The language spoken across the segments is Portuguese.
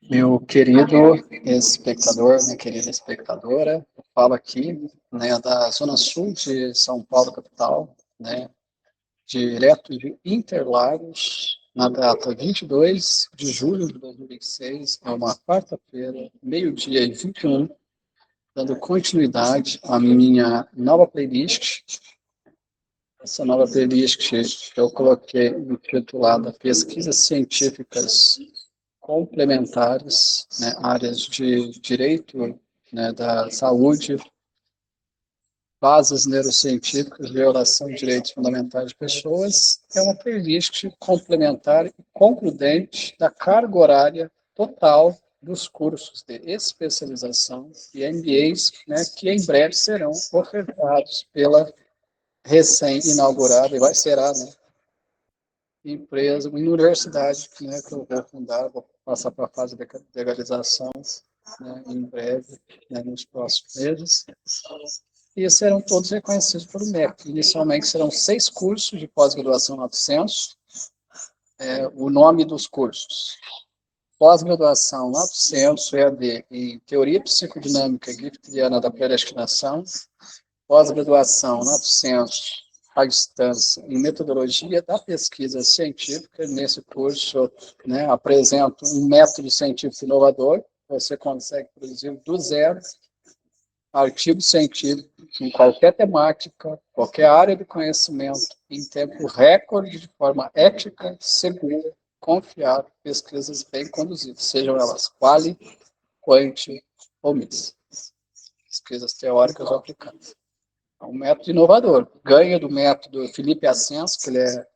Meu querido espectador, minha querida espectadora, eu falo aqui, né, da Zona Sul de São Paulo, capital, né, direto de Interlagos, na data 22 de julho de 2026, é uma quarta-feira, meio-dia e 21, dando continuidade à minha nova playlist. Essa nova playlist que eu coloquei intitulada Pesquisas Científicas Complementares, né, áreas de direito, né, da saúde, bases neurocientíficas, violação de direitos fundamentais de pessoas, é uma playlist complementar e concludente da carga horária total dos cursos de especialização e MBAs, né, que em breve serão ofertados pela recém-inaugurada, e vai será, né, empresa, uma universidade, né, que eu vou fundar, vou passar para a fase de legalização, né, em breve, né, nos próximos meses, e serão todos reconhecidos pelo MEC. Inicialmente serão 6 cursos de pós-graduação lato sensu, o nome dos cursos: pós-graduação lato sensu, EAD, em Teoria Psicodinâmica Giftriana da Predestinação, pós-graduação lato sensu à distância em metodologia da pesquisa científica. Nesse curso, né, apresento um método científico inovador. Você consegue produzir do zero artigos científicos em qualquer temática, qualquer área de conhecimento, em tempo recorde, de forma ética, segura, confiável, pesquisas bem conduzidas, sejam elas quali, quanti ou mix. Pesquisas teóricas ou aplicadas. É um método inovador. Ganha do método Felipe Ascenso, que ele é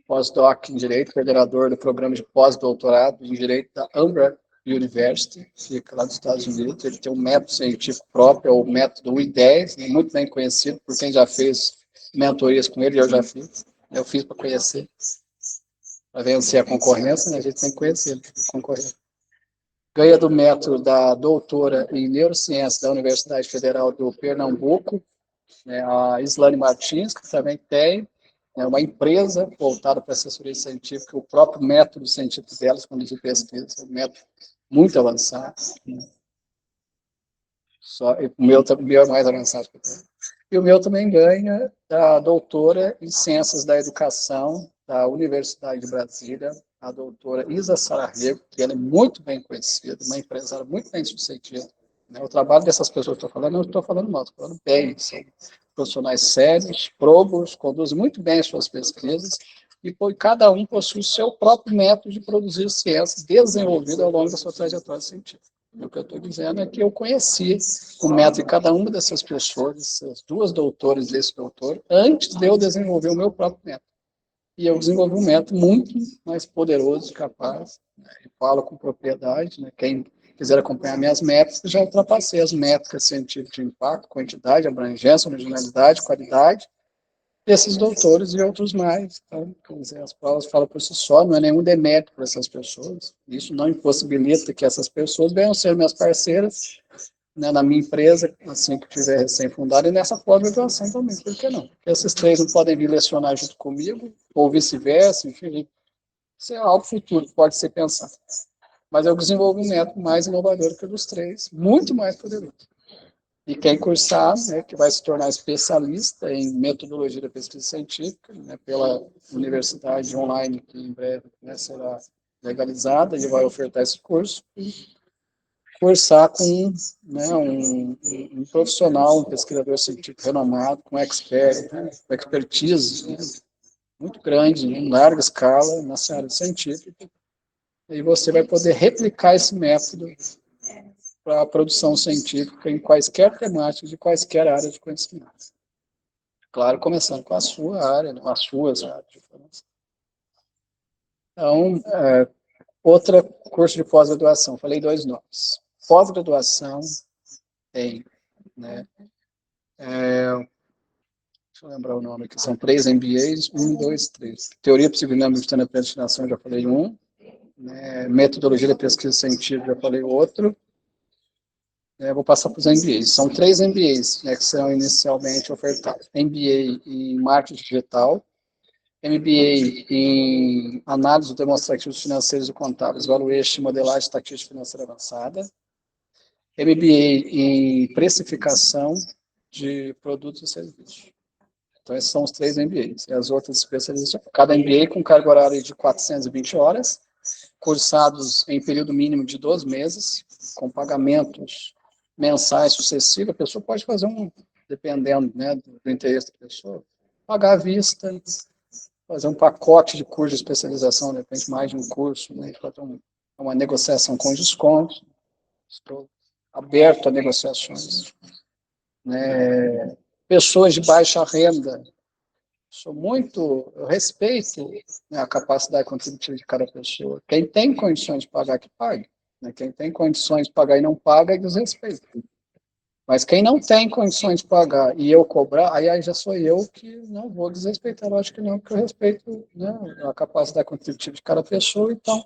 pós-doc em Direito, coordenador do programa de pós-doutorado em Direito da Umber University, fica lá dos Estados Unidos. Ele tem um método científico próprio, é o método U10, muito bem conhecido por quem já fez mentorias com ele, eu já fiz. Eu fiz para conhecer. Para vencer a concorrência, né, a gente tem que conhecer concorrer. Ganha do método da doutora em Neurociência da Universidade Federal do Pernambuco, né, a Islane Martins, que também tem, né, uma empresa voltada para assessoria científica, o próprio método científico delas, quando de pesquisa, é um método muito avançado. Né? O meu é mais avançado que o meu. E o meu também ganha da doutora em Ciências da Educação da Universidade de Brasília, a doutora Isa Sararrego, que ela é muito bem conhecida, uma empresária muito bem sucedida. Né? O trabalho dessas pessoas que eu estou falando, não estou falando mal, estou falando bem. São profissionais sérios, probos, conduzem muito bem as suas pesquisas, e cada um possui o seu próprio método de produzir ciência desenvolvido ao longo da sua trajetória científica. O que eu estou dizendo é que eu conheci o método de cada uma dessas pessoas, as duas doutoras desse doutor, antes de eu desenvolver o meu próprio método. E eu desenvolvi um método muito mais poderoso e capaz, né? E falo com propriedade, né? Quem quiser acompanhar minhas métricas, já ultrapassei as métricas científicas de impacto, quantidade, abrangência, originalidade, qualidade, desses doutores e outros mais. Então, quer dizer, as provas falam por si só, não é nenhum demérito para essas pessoas. Isso não impossibilita que essas pessoas venham ser minhas parceiras, né, na minha empresa, assim que tiver recém-fundada, e nessa pós-graduação também, por que não? Porque esses três não podem vir lecionar junto comigo, ou vice-versa, enfim, isso é algo futuro, pode ser pensado. Mas eu desenvolvo um método mais inovador que o dos três, muito mais poderoso. E quem cursar, né, que vai se tornar especialista em metodologia da pesquisa científica, né, pela universidade online, que em breve, né, será legalizada e vai ofertar esse curso, cursar com, né, um profissional, um pesquisador científico renomado, com expert, né, com expertise, né, muito grande, em larga escala, nessa área científica, e você vai poder replicar esse método para a produção científica em quaisquer temáticas de quaisquer áreas de conhecimento. Claro, começando com a sua área, com as suas áreas de formação. Então, outro curso de pós-graduação, falei dois nomes. Pós-graduação em, né, deixa eu lembrar o nome aqui, são 3 MBAs, 1, 2, 3. Teoria psicodinâmica da predestinação, já falei um. Né, metodologia da pesquisa científica, já falei outro. Vou passar para os MBAs. São 3 MBAs, né, que serão inicialmente ofertados. MBA em marketing digital, MBA em Análise Demonstrativos Financeiros e Contábeis, Valuation e Modelagem Estatística Financeira Avançada. MBA em Precificação de Produtos e Serviços. Então, esses são os 3 MBAs. E as outras especializações, cada MBA com carga horária de 420 horas, cursados em período mínimo de 12 meses, com pagamentos mensais sucessivos. A pessoa pode fazer dependendo, né, do interesse da pessoa, pagar à vista, fazer um pacote de curso de especialização, de repente mais de um curso, né, fazer uma negociação com desconto. Estou aberto a negociações. Né? Pessoas de baixa renda, eu respeito, né, a capacidade contributiva de cada pessoa. Quem tem condições de pagar, que pague. Né? Quem tem condições de pagar e não paga, é desrespeito. Mas quem não tem condições de pagar e eu cobrar, aí já sou eu que não vou desrespeitar, lógico que não, porque eu respeito, né, a capacidade contributiva de cada pessoa, então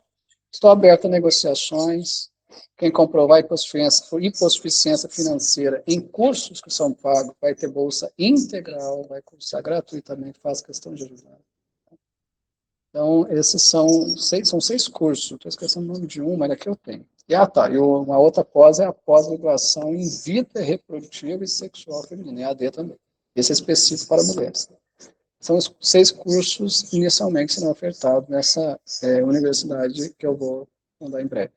estou aberto a negociações. Quem comprovar hipossuficiência financeira em cursos que são pagos vai ter bolsa integral, vai cursar gratuitamente, faz questão de ajudar. Então, esses são 6 cursos, estou esquecendo o nome de um, mas aqui eu tenho. E uma outra pós é a pós-graduação em vida reprodutiva e sexual feminina, EAD também. Esse é específico para mulheres. São os 6 cursos inicialmente serão ofertados nessa universidade que eu vou fundar em breve,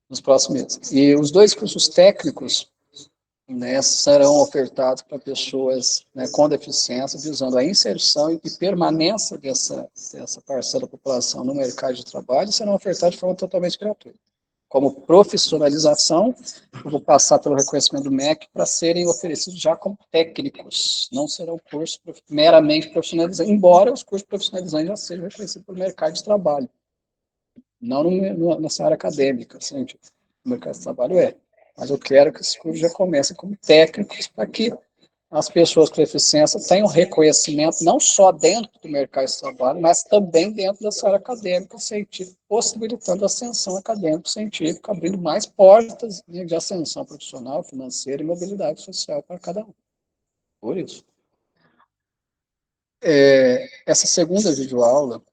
nos próximos meses. E os 2 cursos técnicos, né, serão ofertados para pessoas, né, com deficiência, visando a inserção e permanência dessa parcela da população no mercado de trabalho, serão ofertados de forma totalmente gratuita. Como profissionalização, eu vou passar pelo reconhecimento do MEC para serem oferecidos já como técnicos, não serão cursos meramente profissionalizantes, embora os cursos profissionalizantes já sejam reconhecidos pelo mercado de trabalho, não nessa área acadêmica, assim, tipo, no mercado de trabalho mas eu quero que esses cursos já comecem como técnicos para que as pessoas com deficiência tenham reconhecimento não só dentro do mercado de trabalho, mas também dentro da área acadêmica científica, possibilitando a ascensão acadêmico-científica, abrindo mais portas de ascensão profissional, financeira e mobilidade social para cada um. Por isso. Essa segunda videoaula,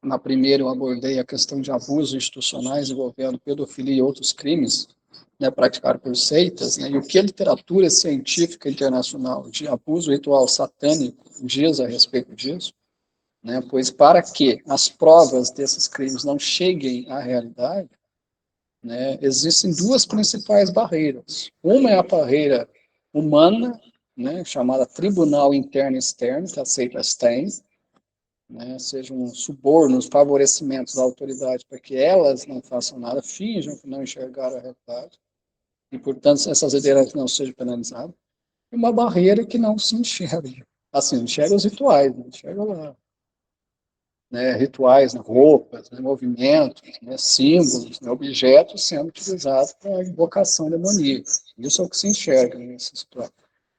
na primeira eu abordei a questão de abusos institucionais envolvendo pedofilia e outros crimes, né, praticados por seitas, né, e o que a literatura científica internacional de abuso ritual satânico diz a respeito disso, né, pois para que as provas desses crimes não cheguem à realidade, né, existem 2 principais barreiras. Uma é a barreira humana, né, chamada tribunal interno e externo, que a seitas têm, né, sejam subornos, favorecimentos da autoridade para que elas não façam nada, finjam que não enxergaram a realidade, e, portanto, essas lideranças não sejam penalizadas, e uma barreira que não se enxerga. Assim, enxerga os rituais, enxerga lá, né, rituais, né, roupas, né, movimentos, né, símbolos, né, objetos sendo utilizados para invocação demoníaca. Isso é o que se enxerga nessa situação.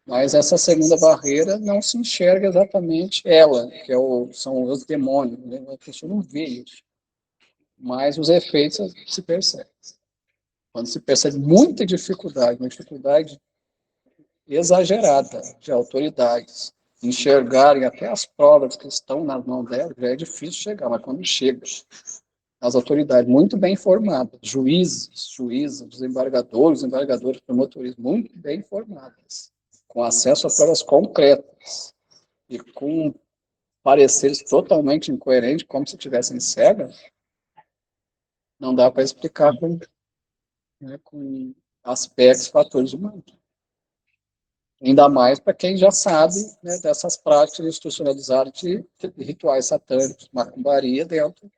Mas essa segunda barreira não se enxerga exatamente ela, que são os demônios, né? A pessoa não vê isso, mas os efeitos se percebem. Quando se percebe muita dificuldade, uma dificuldade exagerada de autoridades, enxergarem até as provas que estão nas mãos delas, já é difícil chegar, mas quando chega, as autoridades muito bem informadas, juízes, desembargadores, promotores, muito bem informadas, com acesso a provas concretas e com pareceres totalmente incoerentes, como se tivessem cegas, não dá para explicar com aspectos, fatores humanos. Ainda mais para quem já sabe, né, dessas práticas institucionalizadas de rituais satânicos, macumbaria dentro,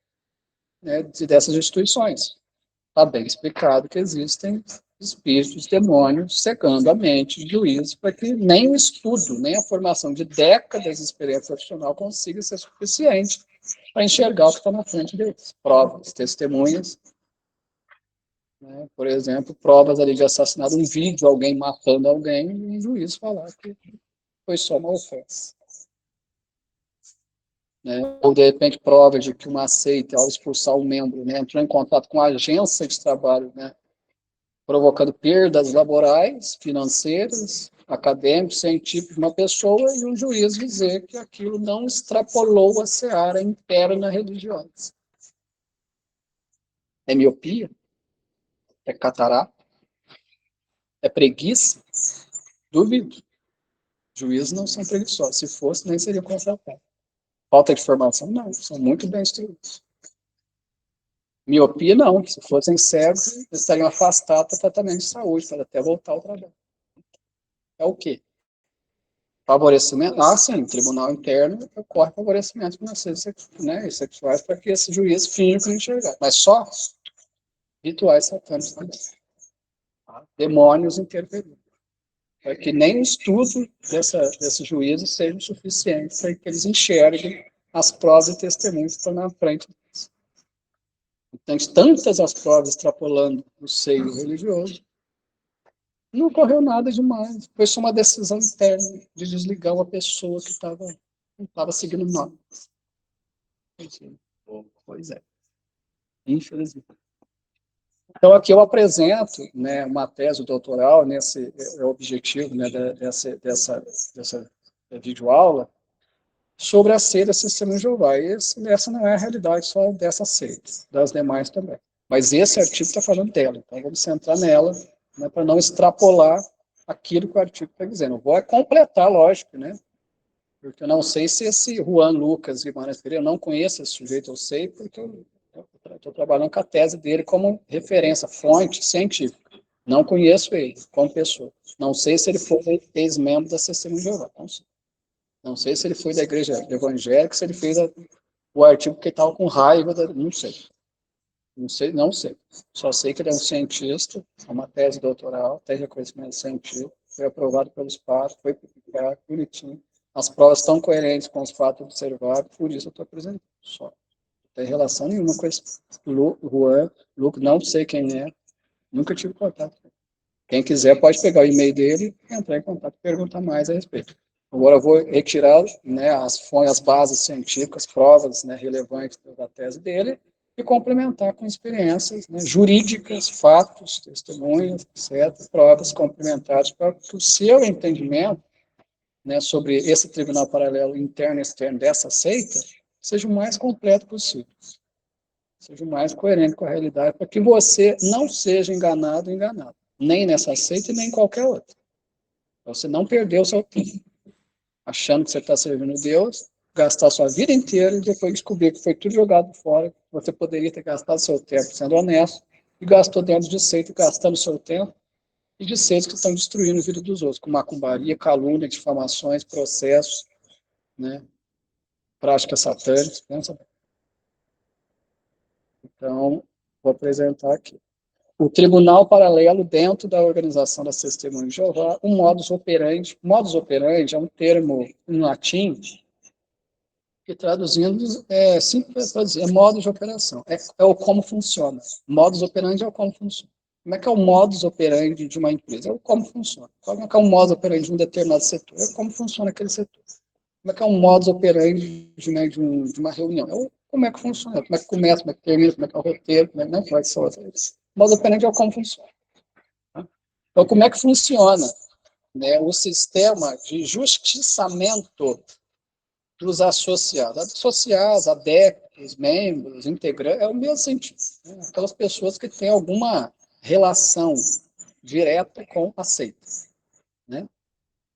né, dessas instituições. Está bem explicado que existem espíritos, demônios, cegando a mente de juízes para que nem o estudo, nem a formação de décadas de experiência profissional consiga ser suficiente para enxergar o que está na frente deles. Provas, testemunhas, né? Por exemplo, provas ali de assassinato, um vídeo, alguém matando alguém, e o juiz falar que foi só uma ofensa. Né? Ou, de repente, provas de que uma seita, ao expulsar um membro, né, entrou em contato com a agência de trabalho, né, provocando perdas laborais, financeiras, acadêmico, científico de uma pessoa e um juiz dizer que aquilo não extrapolou a seara interna religiosa. É miopia? É catarata? É preguiça? Duvido. Juízes não são preguiçosos. Se fosse, nem seria contratado. Falta de formação? Não, são muito bem instruídos. Miopia, não. Se fossem cegos, eles estariam afastados para tratamento de saúde, para até voltar ao trabalho. É o quê? Favorecimento? Ah, sim, tribunal interno ocorre favorecimento financeiro, né, e sexuais para que esse juiz finja que não enxergar. Mas só rituais satânicos também. Tá? Demônios interferindo. Para que nem o estudo desse juízo seja o suficiente para que eles enxerguem as provas e testemunhos que estão na frente deles. Então, tantas as provas extrapolando o seio religioso, não ocorreu nada demais. Foi só uma decisão interna de desligar uma pessoa que não estava seguindo normas. Pois é. Infelizmente. Então, aqui eu apresento, né, uma tese doutoral, nesse é o objetivo, né, dessa videoaula, sobre a seita Testemunha de Jeová. Essa não é a realidade só dessa seita, das demais também. Mas esse artigo está falando dela, então vamos centrar nela, né, para não extrapolar aquilo que o artigo está dizendo. Eu vou completar, lógico, né? Porque eu não sei se esse Juan Lucas Guimarães Pereira, eu não conheço esse sujeito, eu sei, porque eu estou trabalhando com a tese dele como referência, fonte científica. Não conheço ele como pessoa. Não sei se ele foi ex-membro da Testemunha de Jeová. Não sei se ele foi da igreja evangélica, se ele fez o artigo que estava com raiva, não sei. Não sei. Só sei que ele é um cientista, é uma tese doutoral, tem reconhecimento científico, foi aprovado pelos pares, foi publicado, bonitinho. As provas estão coerentes com os fatos observados, por isso eu estou apresentando. Só. Não tem relação nenhuma com esse Juan, Lucas, não sei quem é, nunca tive contato. Quem quiser pode pegar o e-mail dele, entrar em contato e perguntar mais a respeito. Agora eu vou retirar, né, as bases científicas, provas, né, relevantes da tese dele e complementar com experiências, né, jurídicas, fatos, testemunhas, etc., provas complementares para que o seu entendimento, né, sobre esse tribunal paralelo interno e externo dessa seita seja o mais completo possível, seja o mais coerente com a realidade, para que você não seja enganado, nem nessa seita e nem em qualquer outra. Você não perdeu o seu tempo achando que você está servindo Deus, gastar sua vida inteira e depois descobrir que foi tudo jogado fora, você poderia ter gastado seu tempo sendo honesto, e gastou dentro de seita, gastando seu tempo, e de seitas que estão destruindo a vida dos outros, com macumbaria, calúnia, difamações, processos, né, práticas satânicas. Pensa bem. Então, vou apresentar aqui. O tribunal paralelo dentro da organização das Testemunhas de Jeová, o modus operandi. Modus operandi é um termo em latim que traduzindo é simples para dizer, é modo de operação, é o como funciona. Modus operandi é o como funciona. Como é que é o modus operandi de uma empresa? É o como funciona. Como é que é o modus operandi de um determinado setor? É como funciona aquele setor. Como é que é o modus operandi de uma reunião? É o como é que funciona, como é que começa, como é que termina, como é que é o roteiro, como é que são as... O modus operandi é o como funciona. Tá? Então, como é que funciona, né, o sistema de justiçamento dos associados, adeptos, membros, integrantes, é o mesmo sentido. Né? Aquelas pessoas que têm alguma relação direta com a seita. Né?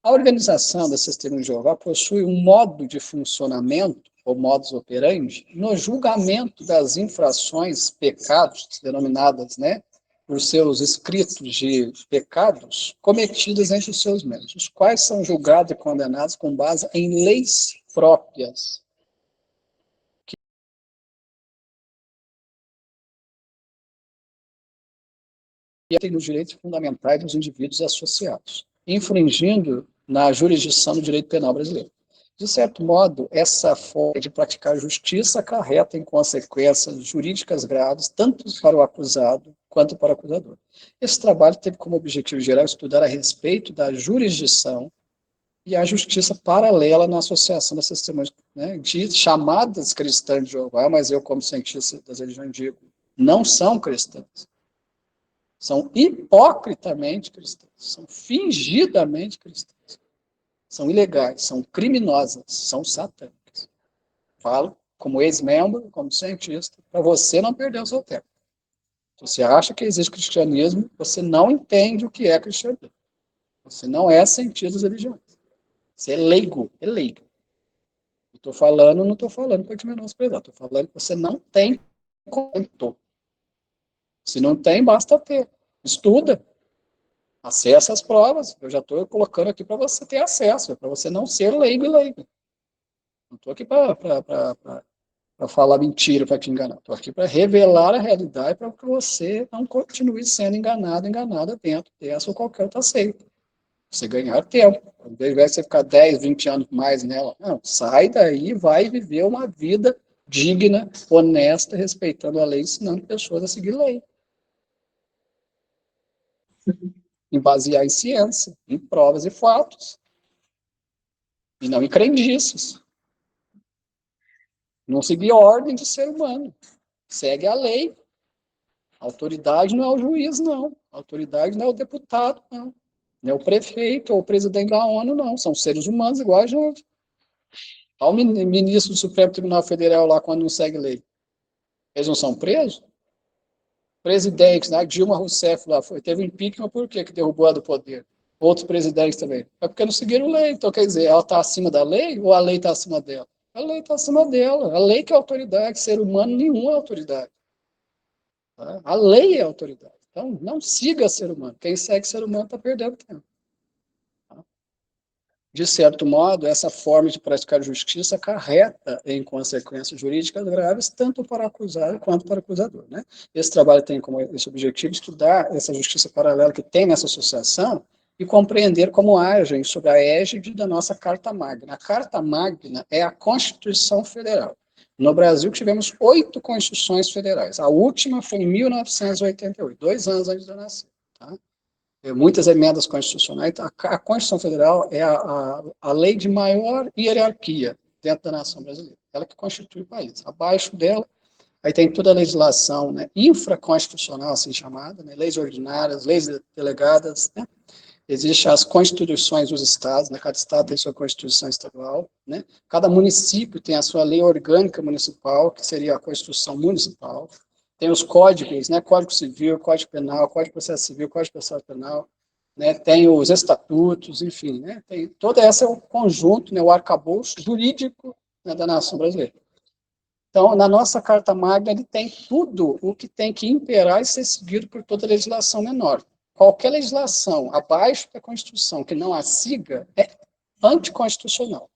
A organização da Testemunha de Jeová possui um modo de funcionamento, ou modus operandi, no julgamento das infrações, pecados, denominadas, né, por seus escritos de pecados, cometidos entre os seus membros, os quais são julgados e condenados com base em leis próprias, que tem os direitos fundamentais dos indivíduos associados, infringindo na jurisdição do direito penal brasileiro. De certo modo, essa forma de praticar justiça acarreta em consequências jurídicas graves, tanto para o acusado quanto para o acusador. Esse trabalho teve como objetivo geral estudar a respeito da jurisdição e a justiça paralela na associação das testemunhas, né, de chamadas cristãs de Jeová, mas eu, como cientista das religiões, digo, não são cristãs. São hipocritamente cristãs, são fingidamente cristãs, são ilegais, são criminosas, são satânicas. Falo como ex-membro, como cientista, para você não perder o seu tempo. Se você acha que existe cristianismo, você não entende o que é cristianismo. Você não é cientista das religiões. Você é leigo, é leigo. Estou falando, não estou falando para te menosprezar, estou falando que você não tem conhecimento. Se não tem, basta ter. Estuda, acessa as provas. Eu já estou colocando aqui para você ter acesso, para você não ser leigo e leigo. Não estou aqui para falar mentira, para te enganar. Estou aqui para revelar a realidade para que você não continue sendo enganado, enganada dentro dessa ou qualquer outra seita. Você ganhar tempo. Ao invés de você ficar 10, 20 anos mais nela, não, sai daí e vai viver uma vida digna, honesta, respeitando a lei, ensinando pessoas a seguir lei. Em basear em ciência, em provas e fatos. E não em crendices. Não seguir a ordem de ser humano. Segue a lei. A autoridade não é o juiz, não. A autoridade não é o deputado, não. Não é o prefeito ou o presidente da ONU, não. São seres humanos igual a gente. Olha o ministro do Supremo Tribunal Federal lá quando não segue lei. Eles não são presos? Presidentes, né? Dilma Rousseff lá teve um impeachment por quê que derrubou ela do poder? Outros presidentes também. É porque não seguiram lei. Então, quer dizer, ela está acima da lei ou a lei está acima dela? A lei está acima dela. A lei que é autoridade. Ser humano nenhum é autoridade. Tá? A lei é autoridade. Então, não siga ser humano. Quem segue ser humano está perdendo tempo. De certo modo, essa forma de praticar justiça acarreta em consequências jurídicas graves, tanto para acusado quanto para o acusador. Né? Esse trabalho tem como esse objetivo estudar essa justiça paralela que tem nessa associação e compreender como agem sob a égide da nossa Carta Magna. A Carta Magna é a Constituição Federal. No Brasil, tivemos 8 constituições federais. A última foi em 1988, 2 anos antes de eu nascer. Tá? Muitas emendas constitucionais. A Constituição Federal é a lei de maior hierarquia dentro da nação brasileira. Ela que constitui o país. Abaixo dela, aí tem toda a legislação, né, infraconstitucional, assim chamada, né, leis ordinárias, leis delegadas, né. Existem as constituições dos estados, né, cada estado tem sua constituição estadual, né, cada município tem a sua lei orgânica municipal, que seria a Constituição Municipal. Tem os códigos, né, Código Civil, Código Penal, Código de Processo Civil, Código de Processo Penal, né, tem os estatutos, enfim, né, tem todo esse é o conjunto, né, o arcabouço jurídico, né, da nação brasileira. Então, na nossa Carta Magna, ele tem tudo o que tem que imperar e ser seguido por toda legislação menor. Qualquer legislação abaixo da Constituição que não a siga é anticonstitucional.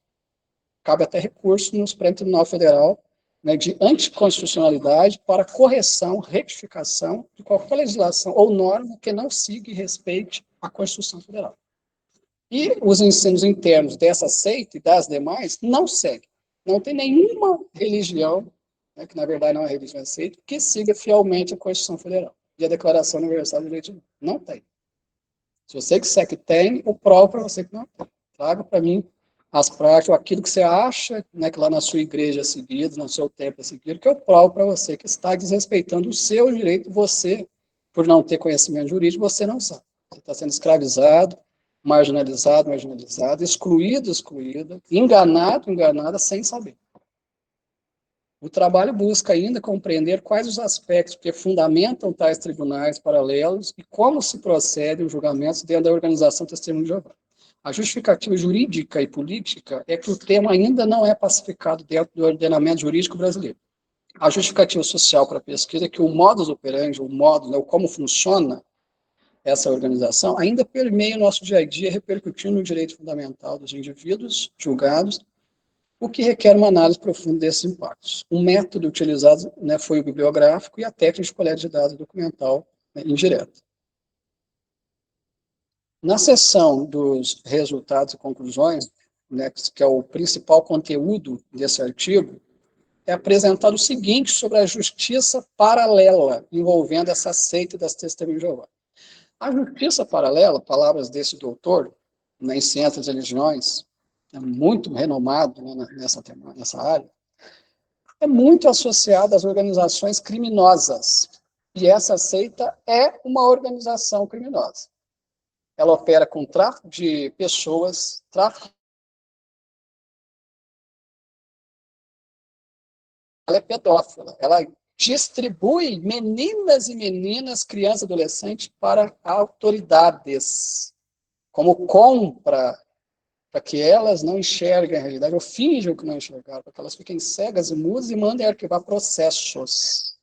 Cabe até recurso no Supremo Tribunal Federal, né, de anticonstitucionalidade para correção, retificação de qualquer legislação ou norma que não siga e respeite a Constituição Federal. E os ensinos internos dessa seita e das demais não seguem. Não tem nenhuma religião, né, que na verdade não é religião, é seita, que siga fielmente a Constituição Federal e a Declaração Universal dos Direitos Humanos. Não tem. Se você quiser que tem, eu provo para você que não tem. Traga para mim as práticas, aquilo que você acha, né, que lá na sua igreja é seguido, no seu templo é seguido, que eu provo para você que está desrespeitando o seu direito, você, por não ter conhecimento jurídico, você não sabe. Você está sendo escravizado, marginalizado, excluído, excluída, enganado, enganada, sem saber. O trabalho busca ainda compreender quais os aspectos que fundamentam tais tribunais paralelos e como se procedem os julgamentos dentro da organização Testemunho de Jeová. A justificativa jurídica e política é que o tema ainda não é pacificado dentro do ordenamento jurídico brasileiro. A justificativa social para a pesquisa é que o modus operandi, o modo, né, o como funciona essa organização, ainda permeia o nosso dia a dia, repercutindo no direito fundamental dos indivíduos julgados, o que requer uma análise profunda desses impactos. O método utilizado, né, foi o bibliográfico e a técnica de coleta de dados documental, né, indireta. Na seção dos resultados e conclusões, né, que é o principal conteúdo desse artigo, é apresentado o seguinte sobre a justiça paralela envolvendo essa seita das testemunhas de Jeová. A justiça paralela, palavras desse doutor, né, em ciências das religiões, é muito renomado, né, nessa área, é muito associada às organizações criminosas E essa seita é uma organização criminosa. Ela opera com tráfico de pessoas, tráfico. Ela é pedófila. Ela distribui meninas e meninas, crianças e adolescentes para autoridades, como compra, para que elas não enxerguem a realidade, ou finjam que não enxergaram, para que elas fiquem cegas e mudas e mandem arquivar processos.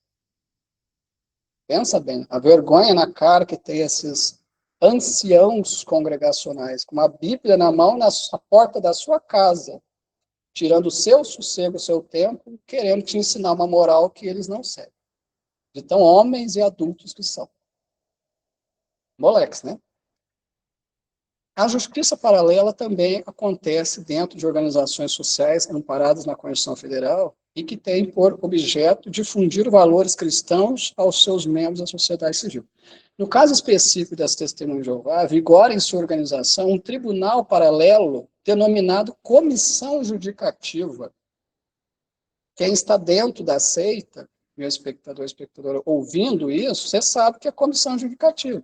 Pensa bem, a vergonha na cara que tem esses anciãos congregacionais, com uma Bíblia na mão, na porta da sua casa, tirando o seu sossego, o seu tempo, querendo te ensinar uma moral que eles não seguem. De tão homens e adultos que são. Moleques, né? A justiça paralela também acontece dentro de organizações sociais amparadas na Constituição Federal e que tem por objeto difundir valores cristãos aos seus membros da sociedade civil. No caso específico das Testemunhas de Jeová, vigora em sua organização um tribunal paralelo denominado Comissão Judicativa. Quem está dentro da seita, meu espectador, espectadora, ouvindo isso, você sabe que é Comissão Judicativa.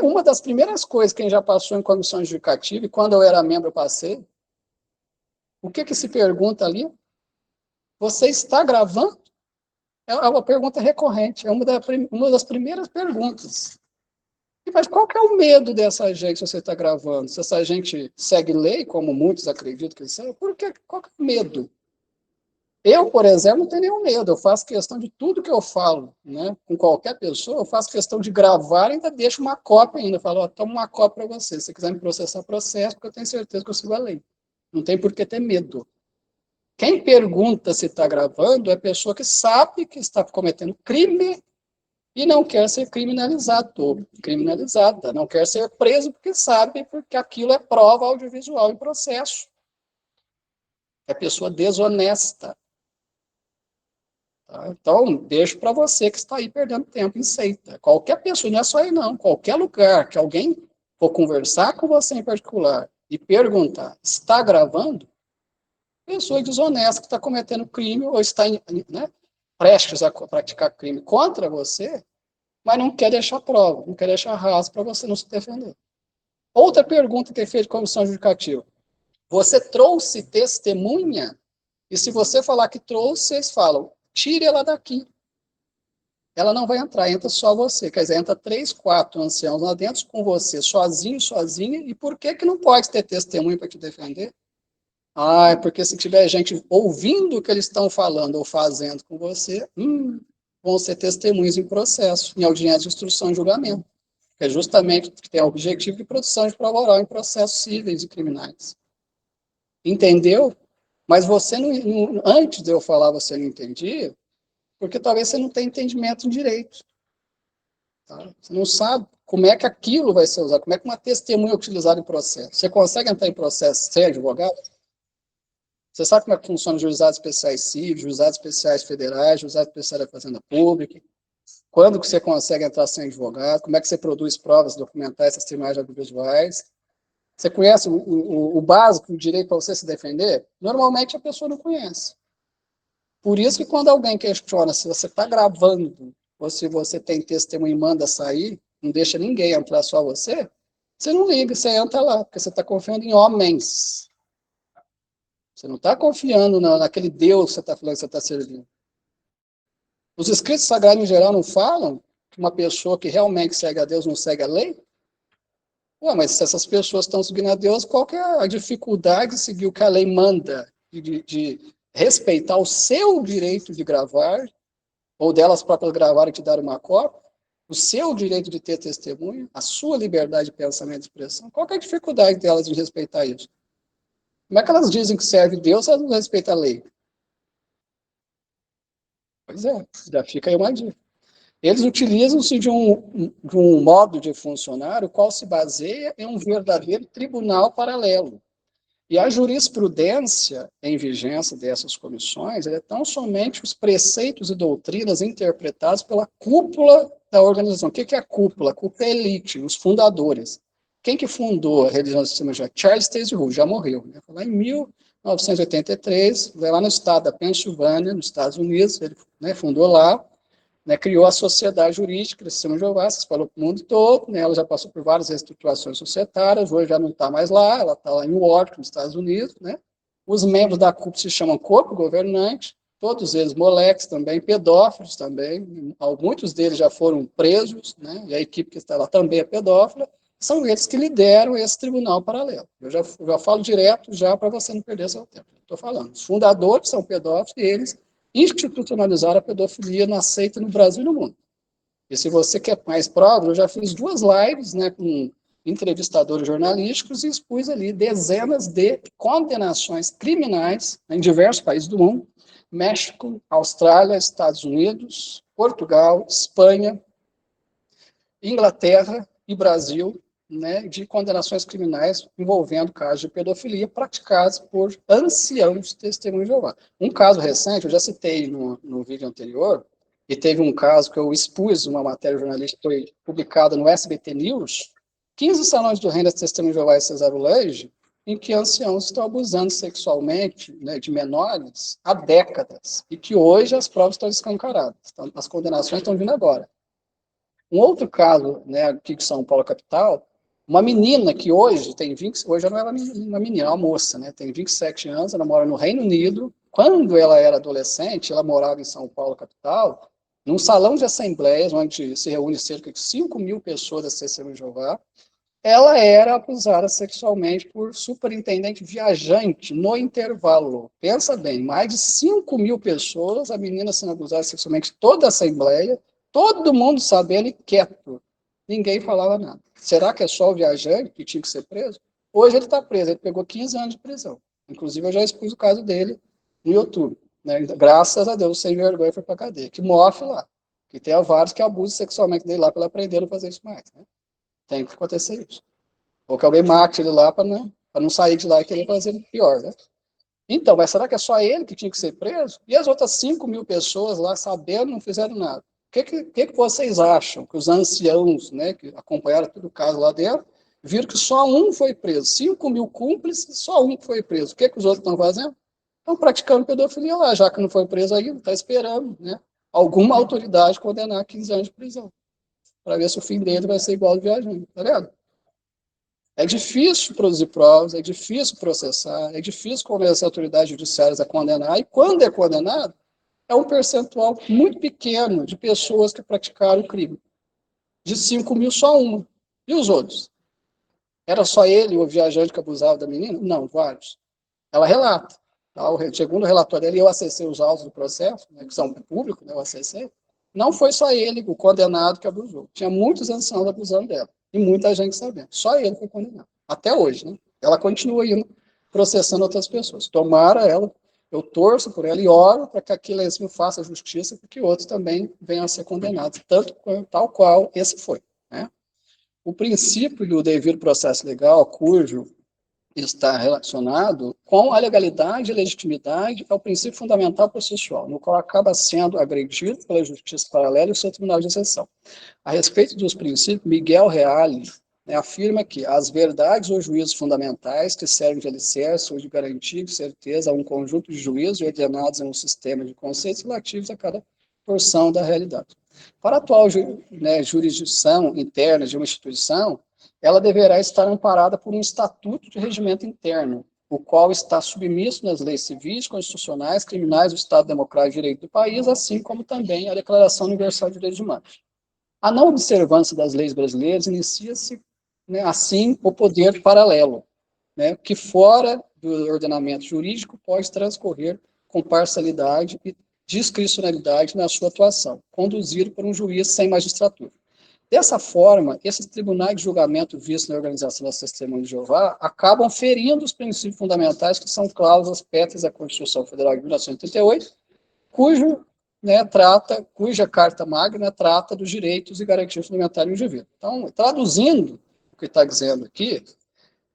Uma das primeiras coisas que quem já passou em comissão judicativa, e quando eu era membro eu passei, o que se pergunta ali? Você está gravando? É uma pergunta recorrente, é uma das primeiras perguntas. Mas qual que é o medo dessa gente se você está gravando? Se essa gente segue lei, como muitos acreditam que segue, qual que é o medo? Eu, por exemplo, não tenho nenhum medo, eu faço questão de tudo que eu falo, né? Com qualquer pessoa, eu faço questão de gravar e ainda deixo uma cópia ainda, falo, ó, toma uma cópia para você, se você quiser me processar, processo, porque eu tenho certeza que eu sigo a lei. Não tem por que ter medo. Quem pergunta se está gravando é a pessoa que sabe que está cometendo crime e não quer ser criminalizado, criminalizada, não quer ser preso porque sabe, porque aquilo é prova audiovisual em processo. É pessoa desonesta. Então, deixo para você que está aí perdendo tempo em seita. Qualquer pessoa, não é só aí não, qualquer lugar que alguém for conversar com você em particular e perguntar, está gravando? Pessoa desonesta que está cometendo crime ou está prestes a praticar crime contra você, mas não quer deixar prova, não quer deixar rastro para você não se defender. Outra pergunta que é feita de comissão judicativa. Você trouxe testemunha? E se você falar que trouxe, eles falam, tire ela daqui. Ela não vai entrar, entra só você. Quer dizer, entra 3, 4 anciãos lá dentro com você, sozinho, sozinha. E por que não pode ter testemunho para te defender? É porque se tiver gente ouvindo o que eles estão falando ou fazendo com você, vão ser testemunhos em processo, em audiência de instrução e julgamento. Que é justamente que tem o objetivo de produção de prova oral em processos cíveis e criminais. Entendeu? Mas você antes de eu falar, você não entendia, porque talvez você não tenha entendimento em direito. Tá? Você não sabe como é que aquilo vai ser usado, como é que uma testemunha é utilizada em processo. Você consegue entrar em processo sem advogado? Você sabe como é que funciona os juizados especiais civis, juizados especiais federais, juizados especiais da Fazenda Pública? Quando que você consegue entrar sem advogado? Como é que você produz provas documentais, testemunhais audiovisuais? Você conhece o básico, o direito para você se defender? Normalmente a pessoa não conhece. Por isso que quando alguém questiona se você está gravando ou se você tem testemunho e manda sair, não deixa ninguém entrar, só você, você não liga, você entra lá, porque você está confiando em homens. Você não está confiando naquele Deus que você está falando que você está servindo. Os escritos sagrados, em geral, não falam que uma pessoa que realmente segue a Deus não segue a lei? Ué, mas se essas pessoas estão seguindo a Deus, qual que é a dificuldade de seguir o que a lei manda? De respeitar o seu direito de gravar, ou delas próprias gravar e te dar uma cópia, o seu direito de ter testemunho, a sua liberdade de pensamento e expressão. Qual que é a dificuldade delas de respeitar isso? Como é que elas dizem que serve Deus se elas não respeitam a lei? Pois é, já fica aí uma dica. Eles utilizam-se de um modo de funcionar, o qual se baseia em um verdadeiro tribunal paralelo. E a jurisprudência em vigência dessas comissões é tão somente os preceitos e doutrinas interpretados pela cúpula da organização. O que é a cúpula? A cúpula é a elite, os fundadores. Quem que fundou a religião do sistema já? Charles Taze Russell, já morreu. Né? Foi lá em 1983, lá no estado da Pensilvânia, nos Estados Unidos, ele fundou lá, né, criou a Sociedade Jurídica de Testemunho de Jeová, se espalhou para o mundo todo, né, ela já passou por várias reestruturações societárias, hoje já não está mais lá, ela está lá em Washington, nos Estados Unidos, né, os membros da CUP se chamam corpo governante, todos eles moleques também, pedófilos também, muitos deles já foram presos, né, e a equipe que está lá também é pedófila, são eles que lideram esse tribunal paralelo. Eu já falo direto já para você não perder seu tempo. Estou falando. Os fundadores são pedófilos e eles institucionalizaram a pedofilia na seita no Brasil e no mundo. E se você quer mais provas, eu já fiz 2 lives, né, com entrevistadores jornalísticos e expus ali dezenas de condenações criminais em diversos países do mundo, México, Austrália, Estados Unidos, Portugal, Espanha, Inglaterra e Brasil, né, de condenações criminais envolvendo casos de pedofilia praticados por anciãos de testemunho de Jeová. Um caso recente, eu já citei no vídeo anterior, e teve um caso que eu expus, uma matéria jornalística que foi publicada no SBT News, 15 salões do reino das testemunhas de Jeová e Cesarulejo, em que anciãos estão abusando sexualmente, né, de menores há décadas, e que hoje as provas estão escancaradas, as condenações estão vindo agora. Um outro caso, né, aqui de São Paulo capital, uma menina que hoje tem 20, hoje ela não era uma menina, uma moça, né, tem 27 anos, ela mora no Reino Unido. Quando ela era adolescente, ela morava em São Paulo capital, num salão de assembleias, onde se reúne cerca de 5.000 pessoas da Testemunha de Jeová. Ela era abusada sexualmente por superintendente viajante no intervalo. Pensa bem, mais de 5.000 pessoas, a menina sendo abusada sexualmente, toda a assembleia, todo mundo sabendo e quieto. Ninguém falava nada. Será que é só o viajante que tinha que ser preso? Hoje ele está preso, ele pegou 15 anos de prisão. Inclusive, eu já expus o caso dele no YouTube. Né? Graças a Deus, sem vergonha, foi para a cadeia. Que morre lá. Que tem vários que abusam sexualmente dele lá para ele aprender a fazer isso mais. Né? Tem que acontecer isso. Ou que alguém mate ele lá para não sair de lá e querer fazer pior, né? Então, mas será que é só ele que tinha que ser preso? E as outras 5.000 pessoas lá, sabendo, não fizeram nada? O que vocês acham? Que os anciãos, né, que acompanharam todo o caso lá dentro, viram que só um foi preso. 5.000 cúmplices, só um foi preso. O que os outros estão fazendo? Estão praticando pedofilia lá, já que não foi preso ainda, está esperando, né, alguma autoridade condenar 15 anos de prisão, para ver se o fim dele vai ser igual ao viajante, tá vendo? É difícil produzir provas, é difícil processar, é difícil convencer autoridades judiciárias a condenar, e quando é condenado, é um percentual muito pequeno de pessoas que praticaram o crime. De 5.000, só uma. E os outros? Era só ele, o viajante que abusava da menina? Não, vários. Ela relata. Tá? Segundo o relatório dele, eu acessei os autos do processo, né, que são públicos, né, eu acessei. Não foi só ele, o condenado, que abusou. Tinha muitos anciãos abusando dela. E muita gente sabendo. Só ele foi condenado. Até hoje, né? Ela continua indo processando outras pessoas. Tomara ela, eu torço por ela e oro para que aquilo mesmo faça justiça, para que outros também venham a ser condenados, tal qual esse foi. Né? O princípio do devido processo legal, cujo está relacionado com a legalidade e legitimidade ao princípio fundamental processual, no qual acaba sendo agredido pela justiça paralela e o seu tribunal de exceção. A respeito dos princípios, Miguel Reale, né, afirma que as verdades ou juízos fundamentais que servem de alicerce ou de garantia de certeza a um conjunto de juízos ordenados em um sistema de conceitos relativos a cada porção da realidade. Para a atual jurisdição interna de uma instituição, ela deverá estar amparada por um estatuto de regimento interno, o qual está submisso nas leis civis, constitucionais, criminais do Estado Democrático de Direito do país, assim como também a Declaração Universal de Direitos Humanos. A não observância das leis brasileiras inicia-se, né, assim, o poder paralelo, né, que fora do ordenamento jurídico pode transcorrer com parcialidade e discricionalidade na sua atuação, conduzido por um juiz sem magistratura. Dessa forma, esses tribunais de julgamento vistos na organização das Testemunhas de Jeová acabam ferindo os princípios fundamentais que são cláusulas pétreas da Constituição Federal de 1988, cuja Carta Magna trata dos direitos e garantias fundamentais do indivíduo. Então, traduzindo o que está dizendo aqui,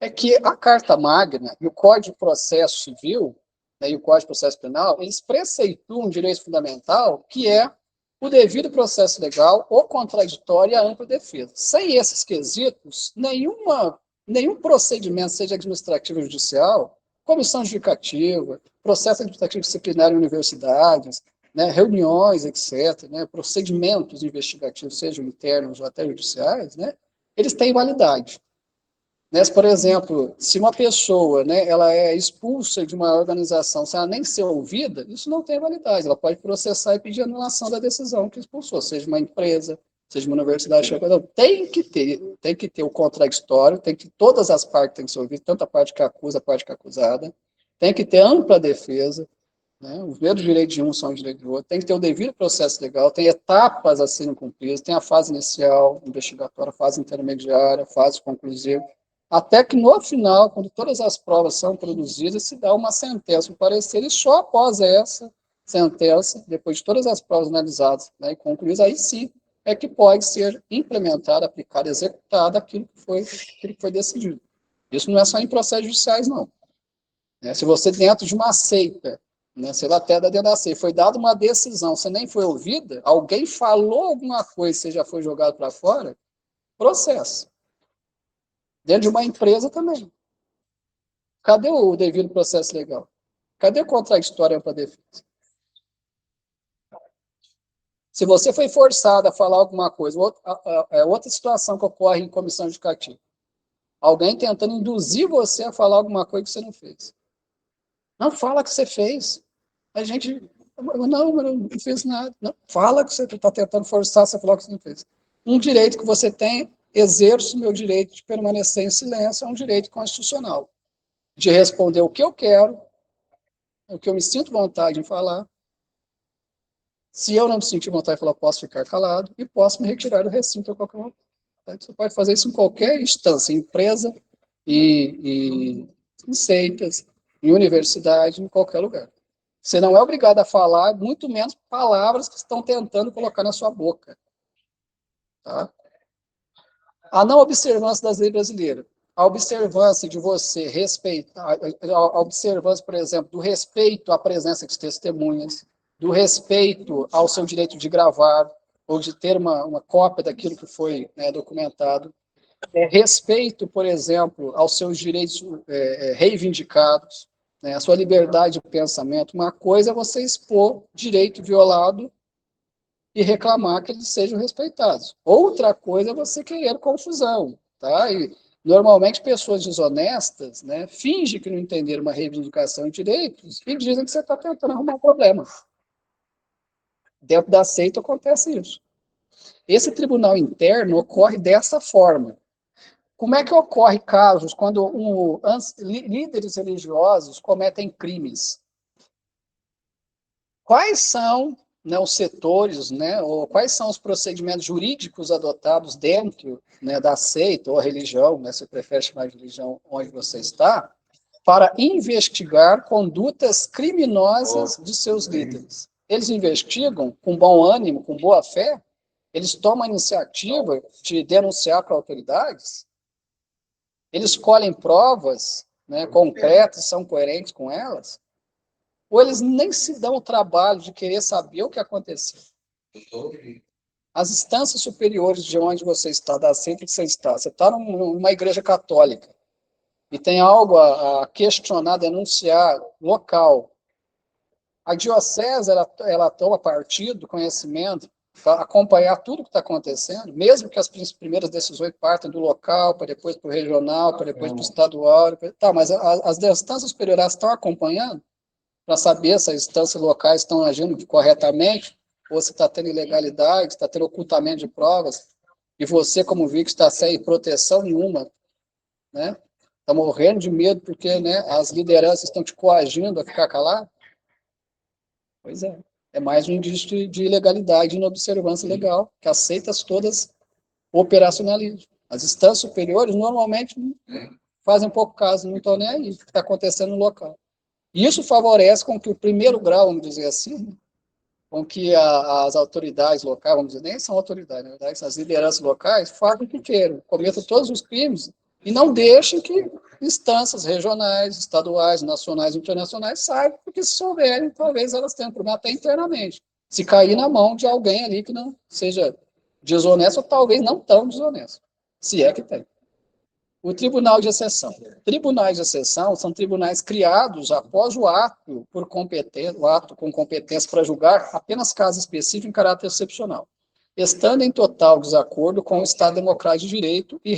é que a Carta Magna e o Código de Processo Civil, né, e o Código de Processo Penal, eles preceituam um direito fundamental que é o devido processo legal, o contraditório e a ampla defesa. Sem esses quesitos, nenhum procedimento, seja administrativo ou judicial, comissão judicativa, processo administrativo disciplinar em universidades, né, reuniões, etc., né, procedimentos investigativos, sejam internos ou até judiciais, né, eles têm validade. Né, por exemplo, se uma pessoa, né, ela é expulsa de uma organização sem ela nem ser ouvida, isso não tem validade. Ela pode processar e pedir anulação da decisão que expulsou, seja uma empresa, seja uma universidade. Não, tem que ter o contraditório, tem que todas as partes têm que ser ouvidas, tanto a parte que acusa, a parte que é acusada, tem que ter ampla defesa, né? Os mesmos direitos de um são os direitos do outro, tem que ter o devido processo legal, tem etapas a serem cumpridas, tem a fase inicial, investigatória, fase intermediária, fase conclusiva, até que no final, quando todas as provas são produzidas, se dá uma sentença, um parecer, e só após essa sentença, depois de todas as provas analisadas, né, e concluídas, aí sim é que pode ser implementada, aplicada, executada aquilo que foi decidido. Isso não é só em processos judiciais, não. Né? Se você, dentro de uma seita, né, sei lá, até dentro da seita, foi dada uma decisão, você nem foi ouvida, alguém falou alguma coisa, você já foi jogado para fora, processo. Dentro de uma empresa também. Cadê o devido processo legal? Cadê o contraditório para defesa? Se você foi forçado a falar alguma coisa, outra situação que ocorre em comissão educativa. Alguém tentando induzir você a falar alguma coisa que você não fez. Não fala que você fez. A gente, não, eu não fiz nada. Não, fala que você está tentando forçar você a falar o que você não fez. Um direito que você tem, exerço o meu direito de permanecer em silêncio, é um direito constitucional. De responder o que eu quero, o que eu me sinto vontade de falar. Se eu não me sentir vontade de falar, posso ficar calado e posso me retirar do recinto a qualquer momento. Você pode fazer isso em qualquer instância, em empresa, em seitas, em universidade, em qualquer lugar. Você não é obrigado a falar, muito menos palavras que estão tentando colocar na sua boca. Tá? A não observância das leis brasileiras. A observância de você respeitar, a observância, por exemplo, do respeito à presença de testemunhas, do respeito ao seu direito de gravar, ou de ter uma cópia daquilo que foi, né, documentado, respeito, por exemplo, aos seus direitos reivindicados, né, a sua liberdade de pensamento. Uma coisa é você expor direito violado e reclamar que eles sejam respeitados. Outra coisa é você querer confusão, tá? E normalmente pessoas desonestas, né, fingem que não entenderam uma reivindicação de direitos e dizem que você está tentando arrumar um problema. Dentro da seita acontece isso. Esse tribunal interno ocorre dessa forma. Como é que ocorre casos quando líderes religiosos cometem crimes? Quais são, né, os setores, né, ou quais são os procedimentos jurídicos adotados dentro, né, da seita ou religião, né, se prefere chamar de religião onde você está, para investigar condutas criminosas de seus líderes? Eles investigam com bom ânimo, com boa fé? Eles tomam a iniciativa de denunciar para autoridades? Eles colhem provas, né, concretas, são coerentes com elas? Ou eles nem se dão o trabalho de querer saber o que aconteceu? As instâncias superiores de onde você está, da seita que você está numa igreja católica, e tem algo a questionar, denunciar, local. A diocese, ela toma partido do conhecimento, para acompanhar tudo que está acontecendo, mesmo que as primeiras decisões partam do local, para depois para o regional, para depois para o estadual. Tá, mas as instâncias superiores estão acompanhando para saber se as instâncias locais estão agindo corretamente, ou se está tendo ilegalidade, se está tendo ocultamento de provas, e você, como vítima, está sem proteção nenhuma, né? Está morrendo de medo porque, né, as lideranças estão te coagindo a ficar calado. Pois é. É mais um indício de ilegalidade e inobservância legal, que as seitas todas operacionalizam. As instâncias superiores, normalmente, fazem pouco caso, não estão nem aí, o que está acontecendo no local. Isso favorece com que o primeiro grau, vamos dizer assim, com que as autoridades locais, vamos dizer, nem são autoridades, na verdade, as lideranças locais, façam o que queiram, cometam todos os crimes e não deixem que instâncias regionais, estaduais, nacionais e internacionais saibam, porque se souberem, talvez elas tenham problema até internamente. Se cair na mão de alguém ali que não seja desonesto, ou talvez não tão desonesto, se é que tem. O Tribunal de Exceção. Tribunais de exceção são tribunais criados após o ato com competência para julgar apenas casos específicos em caráter excepcional, estando em total desacordo com o Estado Democrático de Direito e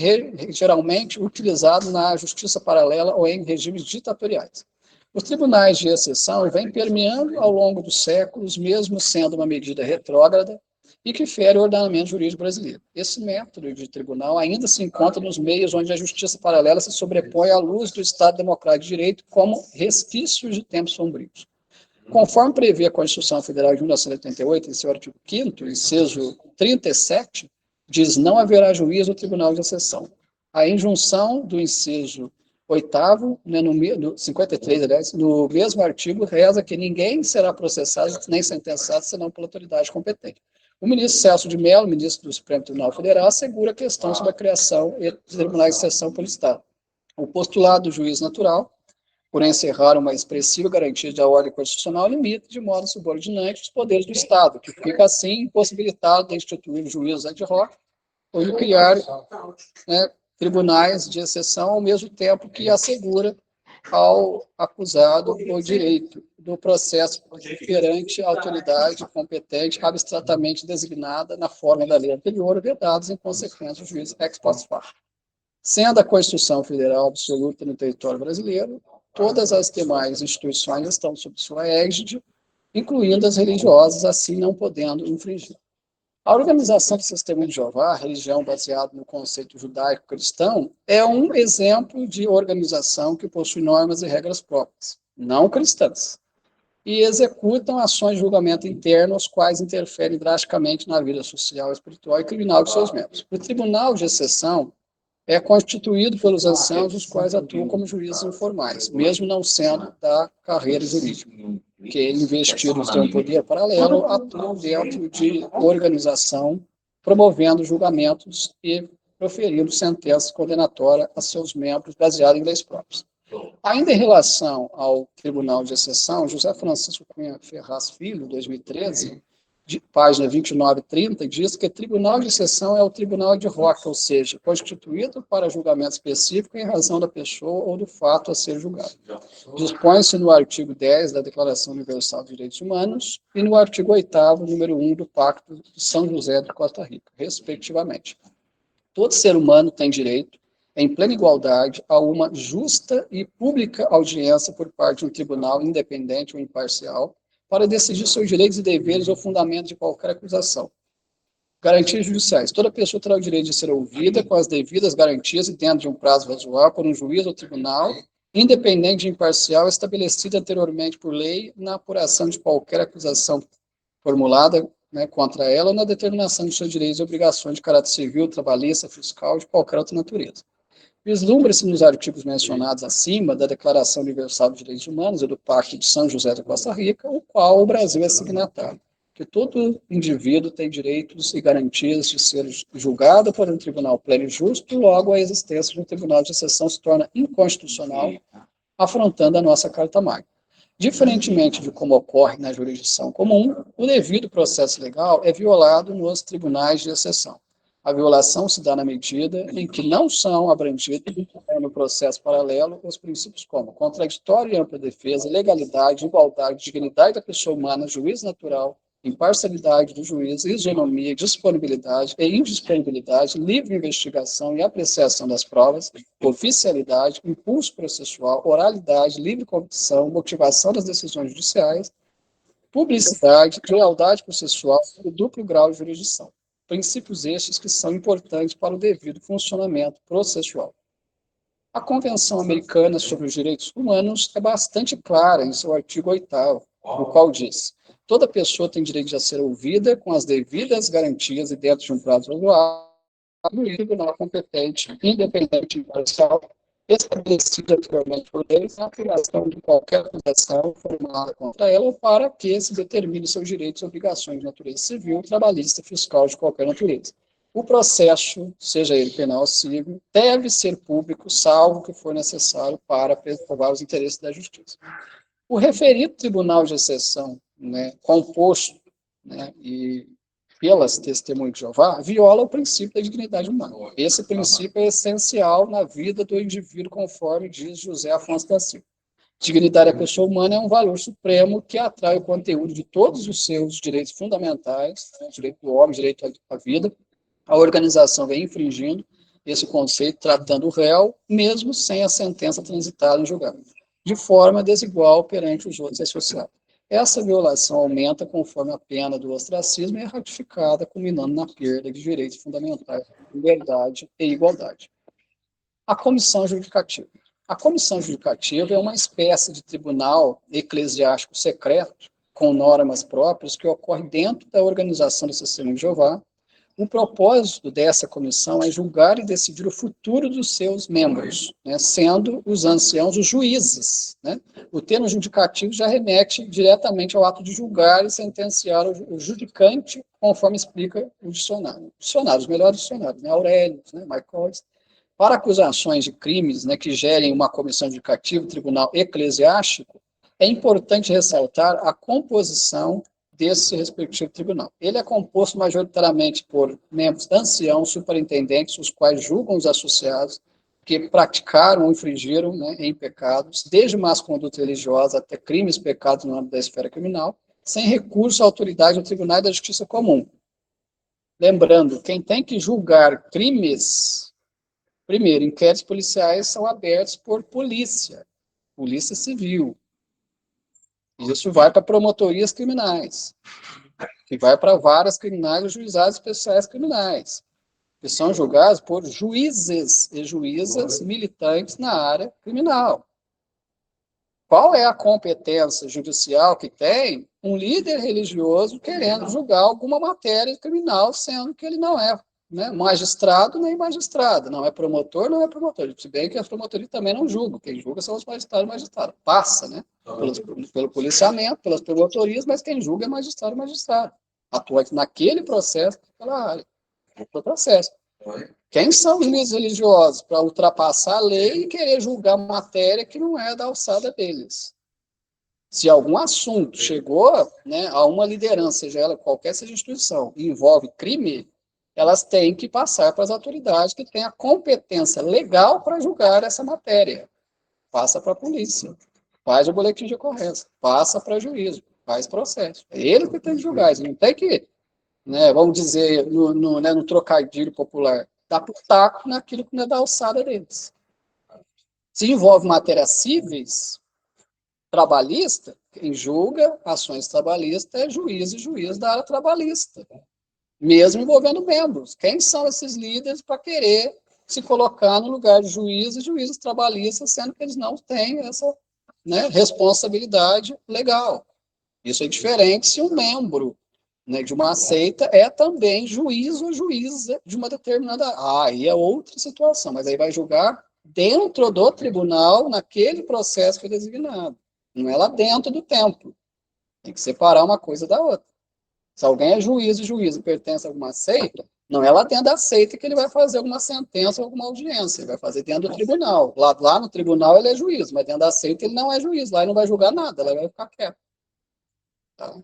geralmente utilizado na justiça paralela ou em regimes ditatoriais. Os tribunais de exceção vêm permeando ao longo dos séculos, mesmo sendo uma medida retrógrada, e que fere o ordenamento jurídico brasileiro. Esse método de tribunal ainda se encontra nos meios onde a justiça paralela se sobrepõe à luz do Estado Democrático de Direito como resquícios de tempos sombrios. Conforme prevê a Constituição Federal de 1988, em seu artigo 5º, inciso 37, diz: não haverá juiz no Tribunal de Exceção. A injunção do inciso 8º, no 53, aliás, no mesmo artigo, reza que ninguém será processado nem sentenciado senão pela autoridade competente. O ministro Celso de Mello, ministro do Supremo Tribunal Federal, assegura a questão sobre a criação de tribunais de exceção pelo Estado. O postulado do juiz natural, por encerrar uma expressiva garantia da ordem constitucional, limita de modo subordinante os poderes do Estado, que fica assim impossibilitado de instituir juízes ad hoc ou de criar tribunais de exceção, ao mesmo tempo que assegura ao acusado o direito do processo perante a autoridade competente abstratamente designada na forma da lei anterior, vedados em consequência do juiz ex post facto. Sendo a Constituição Federal absoluta no território brasileiro, todas as demais instituições estão sob sua égide, incluindo as religiosas, assim não podendo infringir. A Organização do Testemunho de Jeová, religião baseada no conceito judaico-cristão, é um exemplo de organização que possui normas e regras próprias, não cristãs, e executam ações de julgamento interno, os quais interferem drasticamente na vida social, espiritual e criminal de seus membros. O Tribunal de Exceção é constituído pelos anciãos, os quais atuam como juízes informais, mesmo não sendo da carreira jurídica, que, investidos de um poder paralelo, atuam dentro de organização, promovendo julgamentos e proferindo sentenças condenatórias a seus membros, baseadas em leis próprias. Ainda em relação ao Tribunal de Exceção, José Francisco Cunha Ferraz Filho, 2013, de página 29 e 30, diz que Tribunal de Exceção é o tribunal de hoc, ou seja, constituído para julgamento específico em razão da pessoa ou do fato a ser julgado. Dispõe-se no artigo 10 da Declaração Universal dos Direitos Humanos e no artigo 8º, número 1 do Pacto de São José de Costa Rica, respectivamente. Todo ser humano tem direito, em plena igualdade, a uma justa e pública audiência por parte de um tribunal independente ou imparcial, para decidir seus direitos e deveres ou fundamento de qualquer acusação. Garantias judiciais. Toda pessoa terá o direito de ser ouvida com as devidas garantias e dentro de um prazo razoável por um juiz ou tribunal, independente e imparcial, estabelecido anteriormente por lei, na apuração de qualquer acusação formulada contra ela ou na determinação de seus direitos e obrigações de caráter civil, trabalhista, fiscal, de qualquer outra natureza. Vislumbra-se nos artigos mencionados acima da Declaração Universal dos Direitos Humanos e do Pacto de São José de Costa Rica, o qual o Brasil é signatário, que todo indivíduo tem direitos e garantias de ser julgado por um tribunal pleno e justo, e logo a existência de um tribunal de exceção se torna inconstitucional, afrontando a nossa Carta Magna. Diferentemente de como ocorre na jurisdição comum, o devido processo legal é violado nos tribunais de exceção. A violação se dá na medida em que não são abrangidos no processo paralelo os princípios como contraditório e ampla defesa, legalidade, igualdade, dignidade da pessoa humana, juízo natural, imparcialidade do juiz, isonomia, disponibilidade e indisponibilidade, livre investigação e apreciação das provas, oficialidade, impulso processual, oralidade, livre competição, motivação das decisões judiciais, publicidade, lealdade processual e duplo grau de jurisdição. Princípios estes que são importantes para o devido funcionamento processual. A Convenção Americana sobre os Direitos Humanos é bastante clara em seu artigo 8º, no qual diz: toda pessoa tem direito a ser ouvida com as devidas garantias e dentro de um prazo razoável no tribunal competente, independente e imparcial, estabelecido anteriormente por lei, na criação de qualquer acusação formulada contra ela, ou para que se determine seus direitos e obrigações de natureza civil, trabalhista, fiscal, de qualquer natureza. O processo, seja ele penal ou civil, deve ser público, salvo que for necessário para preservar os interesses da justiça. O referido tribunal de exceção, composto e pelas testemunhas de Jeová, viola o princípio da dignidade humana. Esse princípio é essencial na vida do indivíduo, conforme diz José Afonso da Silva. Dignidade da pessoa humana é um valor supremo que atrai o conteúdo de todos os seus direitos fundamentais, né, direito do homem, direito à vida. A organização vem infringindo esse conceito, tratando o réu, mesmo sem a sentença transitada em julgamento, de forma desigual perante os outros associados. Essa violação aumenta conforme a pena do ostracismo é ratificada, culminando na perda de direitos fundamentais, liberdade e igualdade. A comissão judicativa. A comissão judicativa é uma espécie de tribunal eclesiástico secreto, com normas próprias, que ocorre dentro da organização do Testemunho de Jeová. O propósito dessa comissão é julgar e decidir o futuro dos seus membros, né, sendo os anciãos os juízes. Né? O termo judicativo já remete diretamente ao ato de julgar e sentenciar o judicante, conforme explica o dicionário. Os melhores dicionários, né? Aurélio, né? Marcolis. Para acusações de crimes, né, que gerem uma comissão judicativa, tribunal eclesiástico, é importante ressaltar a composição desse respectivo tribunal. Ele é composto majoritariamente por membros anciãos, superintendentes, os quais julgam os associados que praticaram ou infringiram, né, em pecados, desde más conduta religiosa até crimes e pecados no âmbito da esfera criminal, sem recurso à autoridade do Tribunal da Justiça Comum. Lembrando, quem tem que julgar crimes, primeiro, inquéritos policiais são abertos por polícia civil. Isso vai para promotorias criminais, que vai para varas criminais e juizados especiais criminais, que são julgados por juízes e juízas militantes na área criminal. Qual é a competência judicial que tem um líder religioso querendo julgar alguma matéria criminal, sendo que ele não é, né, magistrado nem magistrada, não é promotor, não é promotor. Se bem que a promotoria também não julga, quem julga são os magistrados e magistrados. Passa, né, pelo policiamento, pelas promotorias, mas quem julga é magistrado e magistrado. Atua naquele processo, naquela área, no processo. Quem são os líderes religiosos para ultrapassar a lei e querer julgar matéria que não é da alçada deles? Se algum assunto chegou, né, a uma liderança, seja ela qualquer seja instituição, e envolve crime, elas têm que passar para as autoridades que têm a competência legal para julgar essa matéria. Passa para a polícia, faz o boletim de ocorrência, passa para juízo, faz processo. É ele que tem que julgar, ele não tem que, né, vamos dizer, no trocadilho popular, dar pitaco naquilo que não é da alçada deles. Se envolve matérias cíveis, trabalhista, quem julga ações trabalhistas é juiz e juiz da área trabalhista, mesmo envolvendo membros. Quem são esses líderes para querer se colocar no lugar de juízes e juízes trabalhistas, sendo que eles não têm essa, né, responsabilidade legal? Isso é diferente se um membro, né, de uma seita é também juiz ou juíza de uma determinada... aí é outra situação, mas aí vai julgar dentro do tribunal, naquele processo que foi designado. Não é lá dentro do templo. Tem que separar uma coisa da outra. Se alguém é juiz e pertence a alguma seita, não é lá dentro da seita que ele vai fazer alguma sentença ou alguma audiência. Ele vai fazer dentro do tribunal. Lá no tribunal ele é juiz, mas dentro da seita ele não é juiz. Lá ele não vai julgar nada, lá ele vai ficar quieto. Tá?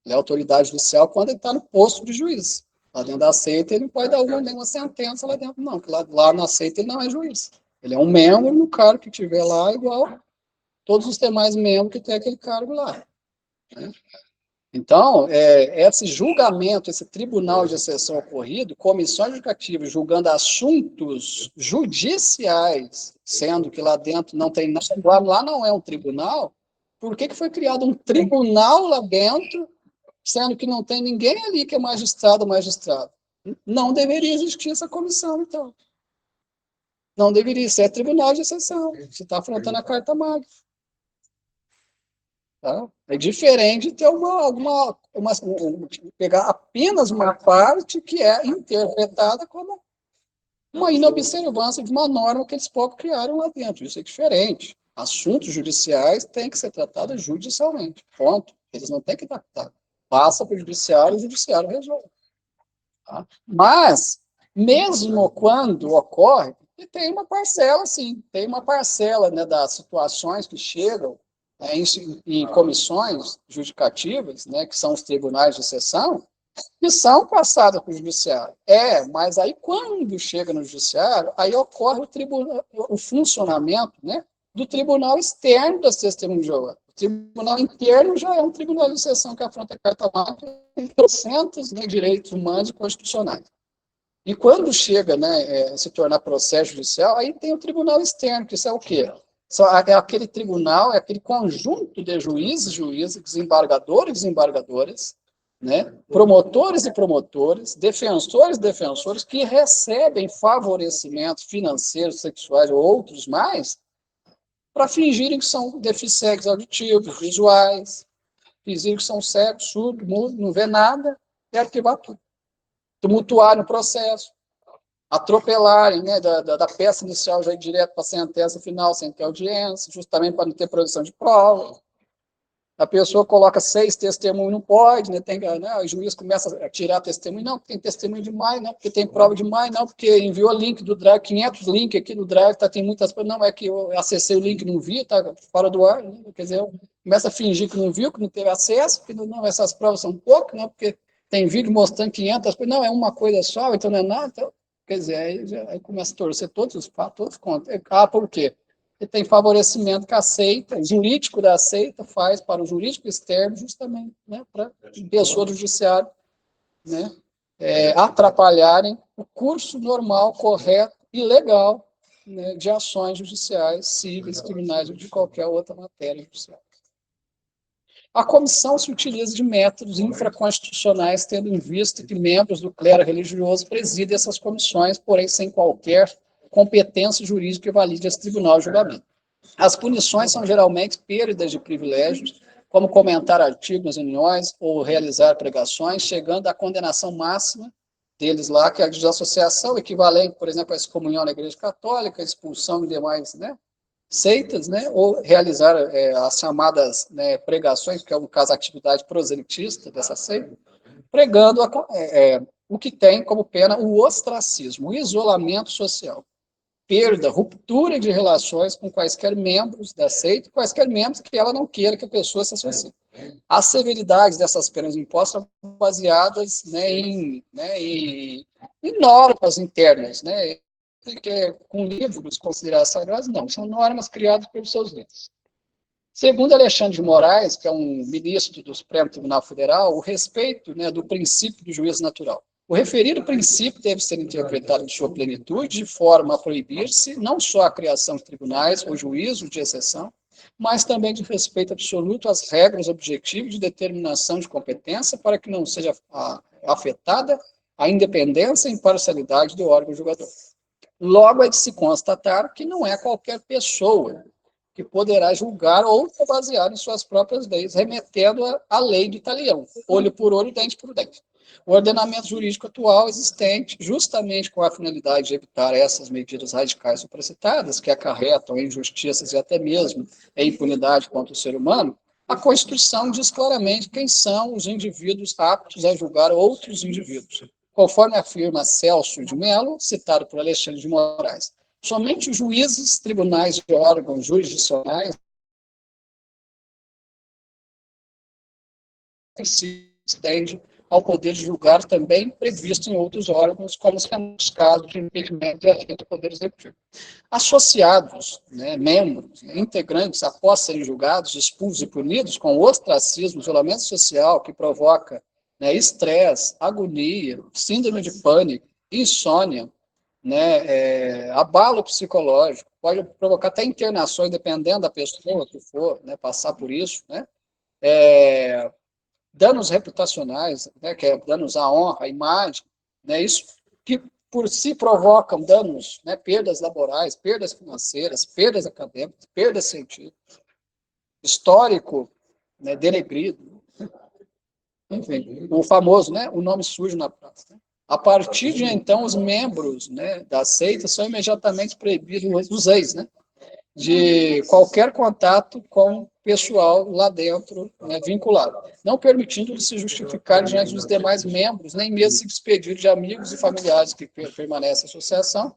Ele é autoridade judicial quando ele está no posto de juiz. Lá dentro da seita ele não pode dar nenhuma sentença lá dentro, não. Porque lá na seita ele não é juiz. Ele é um membro no cargo que tiver lá, igual todos os demais membros que tem aquele cargo lá. Né? Então, esse julgamento, esse tribunal de exceção ocorrido, comissões judicativas julgando assuntos judiciais, sendo que lá dentro não tem nada, lá não é um tribunal, por que foi criado um tribunal lá dentro, sendo que não tem ninguém ali que é magistrado ou magistrado? Não deveria existir essa comissão, então. Não deveria ser tribunal de exceção. Você está afrontando a Carta Magna. Tá? É diferente de ter pegar apenas uma parte que é interpretada como uma inobservância de uma norma que eles pouco criaram lá dentro. Isso é diferente. Assuntos judiciais têm que ser tratados judicialmente. Ponto. Eles não têm que tratar. Passa para o judiciário resolve. Tá? Mas, mesmo quando ocorre, tem uma parcela, sim, tem uma parcela, né, das situações que chegam em comissões judicativas, né, que são os tribunais de exceção, que são passadas para o judiciário. Mas aí quando chega no judiciário, aí ocorre o funcionamento, né, do tribunal externo das testemunhas de Jeová. O tribunal interno já é um tribunal de exceção que afronta a Carta Magna em trocentos, né, direitos humanos e constitucionais. E quando chega, né, se tornar processo judicial, aí tem o tribunal externo, que isso é o quê? É aquele tribunal, é aquele conjunto de juízes, desembargadores e desembargadoras, né, promotores e promotores, defensores e defensores, que recebem favorecimento financeiros, sexuais ou outros mais, para fingirem que são deficientes auditivos, visuais, fingirem que são cegos, surdos, mudos, não vê nada, e arquivar tudo. Tumultuarem o processo, atropelarem, né, da peça inicial já ir direto para a sentença final, sem ter audiência, justamente para não ter produção de prova. A pessoa coloca 6 testemunhos, não pode, né, o juiz começa a tirar testemunho, não, porque tem testemunho demais, não, porque tem prova demais, não, porque enviou link do Drive, 500 links aqui no Drive, tem muitas coisas, não, é que eu acessei o link e não vi, está fora do ar, né, quer dizer, começa a fingir que não viu, que não teve acesso, que não, essas provas são poucas, não, porque tem vídeo mostrando 500 coisas, não, é uma coisa só, então não é nada, então, quer dizer, aí começa a torcer todos os fatos, todos contra. Por quê? E tem favorecimento que a seita, o jurídico da seita faz para o jurídico externo, justamente, né, para pessoa do judiciário, né, atrapalharem o curso normal, correto e legal, né, de ações judiciais, cíveis, criminais ou de qualquer outra matéria judicial. A comissão se utiliza de métodos infraconstitucionais, tendo em vista que membros do clero religioso presidem essas comissões, porém sem qualquer competência jurídica que valide esse tribunal de julgamento. As punições são geralmente perdas de privilégios, como comentar artigos nas reuniões ou realizar pregações, chegando à condenação máxima deles lá, que é a desassociação, equivalente, por exemplo, à excomunhão na Igreja Católica, expulsão de demais, né, seitas, né, ou realizar as chamadas, né, pregações, que é, no caso, a atividade proselitista dessa seita, pregando o que tem como pena o ostracismo, o isolamento social, perda, ruptura de relações com quaisquer membros da seita, quaisquer membros que ela não queira que a pessoa se associe. As severidades dessas penas impostas são baseadas, né, em normas internas, né, que com livros considerados sagrados, não, são normas criadas pelos seus líderes. Segundo Alexandre de Moraes, que é um ministro do Supremo Tribunal Federal, o respeito, né, do princípio do juízo natural. O referido princípio deve ser interpretado em sua plenitude, de forma a proibir-se não só a criação de tribunais ou juízo de exceção, mas também de respeito absoluto às regras objetivas de determinação de competência para que não seja afetada a independência e imparcialidade do órgão julgador. Logo, é de se constatar que não é qualquer pessoa que poderá julgar ou basear em suas próprias leis, remetendo à lei do italiano, olho por olho, dente por dente. O ordenamento jurídico atual existente, justamente com a finalidade de evitar essas medidas radicais supracitadas, que acarretam injustiças e até mesmo a impunidade contra o ser humano, a Constituição diz claramente quem são os indivíduos aptos a julgar outros indivíduos. Conforme afirma Celso de Mello, citado por Alexandre de Moraes, somente os juízes, tribunais e órgãos jurisdicionais se estende ao poder de julgar também previsto em outros órgãos, como os casos de impedimento de agente do Poder Executivo. Associados, né, membros, integrantes, após serem julgados, expulsos e punidos com ostracismo, isolamento social que provoca, né, estresse, agonia, síndrome de pânico, insônia, né, abalo psicológico, pode provocar até internações, dependendo da pessoa que for, né, passar por isso, né, danos reputacionais, né, que é danos à honra, à imagem, né, isso que por si provocam danos, né, perdas laborais, perdas financeiras, perdas acadêmicas, perdas científicas, histórico, né, denegrido, enfim, o famoso, né, o nome sujo na praça. Né? A partir de então, os membros, né, da seita são imediatamente proibidos, os ex, né, de qualquer contato com o pessoal lá dentro, né, vinculado, não permitindo-lhe se justificar diante dos demais membros, nem mesmo se despedir de amigos e familiares que permanecem à associação.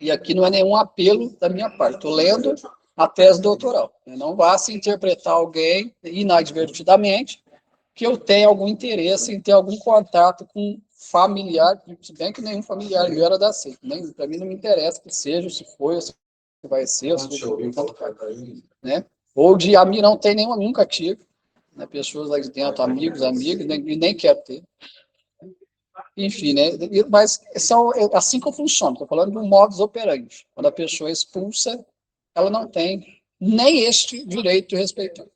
E aqui não é nenhum apelo da minha parte, estou lendo a tese doutoral. Né? Não vá se interpretar alguém inadvertidamente que eu tenha algum interesse em ter algum contato com familiar, se bem que nenhum familiar meu era da seita. Para mim não me interessa que seja, se foi, se vai ser, se tanto faz, né? Ou de amigo, não tem nenhum, nunca tive, né? Pessoas lá de dentro, amigos, nem quero ter. Enfim, né? Mas são assim que eu funciono. Estou falando de um modus operandi. Quando a pessoa é expulsa, ela não tem nem este direito de respeitar.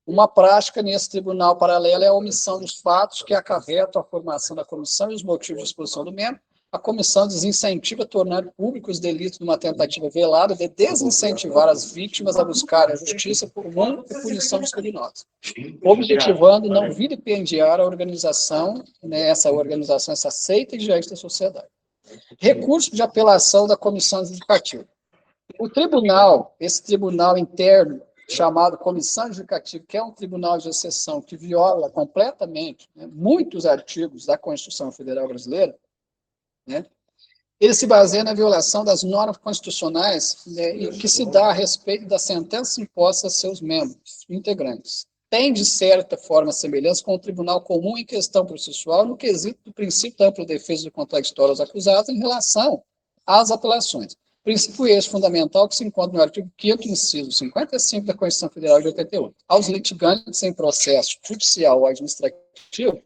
Uma prática nesse tribunal paralelo é a omissão dos fatos que acarretam a formação da comissão e os motivos de expulsão do membro. A comissão desincentiva tornar públicos os delitos numa tentativa velada de desincentivar as vítimas a buscar a justiça comum e punição dos criminosos, objetivando não vilipendiar a organização, né, essa seita diante da sociedade. Recurso de apelação da comissão judicativa. O tribunal, esse tribunal interno, chamado Comissão Judicativa, que é um tribunal de exceção que viola completamente, né, muitos artigos da Constituição Federal Brasileira, né, ele se baseia na violação das normas constitucionais, né, e que se dá a respeito das sentenças impostas a seus membros, integrantes. Tem, de certa forma, semelhança com o Tribunal Comum em questão processual no quesito do princípio da ampla defesa do contraditório aos acusados em relação às apelações. Princípio esse fundamental que se encontra no artigo 5º, inciso 55 da Constituição Federal de 88. Aos litigantes em processo judicial ou administrativo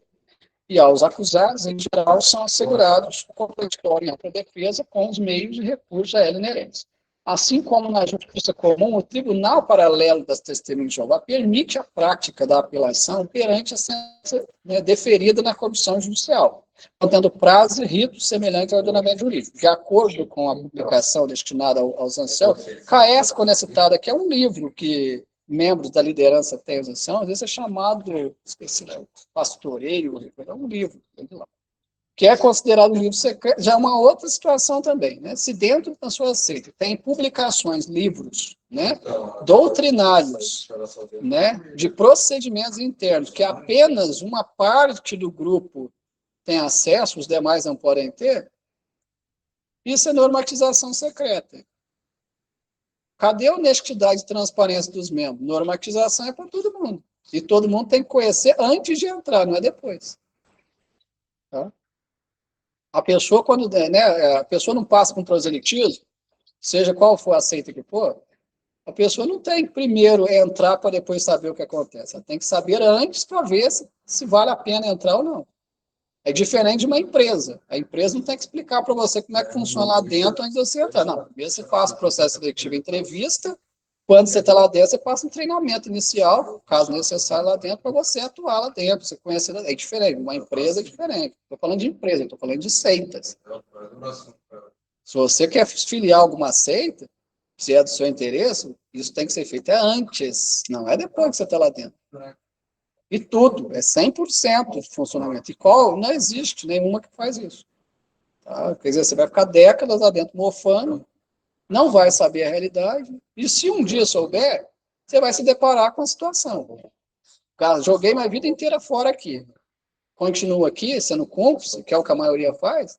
e aos acusados, em geral, são assegurados o contraditório em ampla defesa com os meios de recurso a ela inerentes. Assim como na justiça comum, o Tribunal Paralelo das Testemunhas de Jeová permite a prática da apelação perante a sentença, né, deferida na comissão judicial, contendo prazo e rito semelhante ao ordenamento jurídico. De acordo com a publicação destinada aos anciãos, Caesco, né, citado aqui, é um livro que membros da liderança têm os anciãos, às vezes é chamado, esqueci, pastoreio, é um livro, que é considerado um livro secreto, já é uma outra situação também, né? Se dentro da sua seita tem publicações, livros, né, doutrinários, né, de procedimentos internos, que apenas uma parte do grupo tem acesso, os demais não podem ter, isso é normatização secreta. Cadê a honestidade e transparência dos membros? Normatização é para todo mundo. E todo mundo tem que conhecer antes de entrar, não é depois. Tá? A pessoa, quando, né, a pessoa não passa com proselitismo, seja qual for a seita que for, a pessoa não tem que primeiro entrar para depois saber o que acontece. Ela tem que saber antes para ver se vale a pena entrar ou não. É diferente de uma empresa. A empresa não tem que explicar para você como é que funciona lá dentro antes de você entrar. Não, primeiro você faz o processo seletivo, entrevista. Quando você está lá dentro, você passa um treinamento inicial, caso necessário, lá dentro, para você atuar lá dentro. Você conhecer. É diferente. Uma empresa é diferente. Estou falando de empresa, estou falando de seitas. Se você quer filiar alguma seita, se é do seu interesse, isso tem que ser feito antes, não é depois que você está lá dentro. E tudo, é 100% de funcionamento. E qual? Não existe nenhuma que faz isso. Tá? Quer dizer, você vai ficar décadas lá dentro mofando, não vai saber a realidade, e se um dia souber, você vai se deparar com a situação. Cara, joguei minha vida inteira fora aqui. Continuo aqui, sendo cúmplice, que é o que a maioria faz,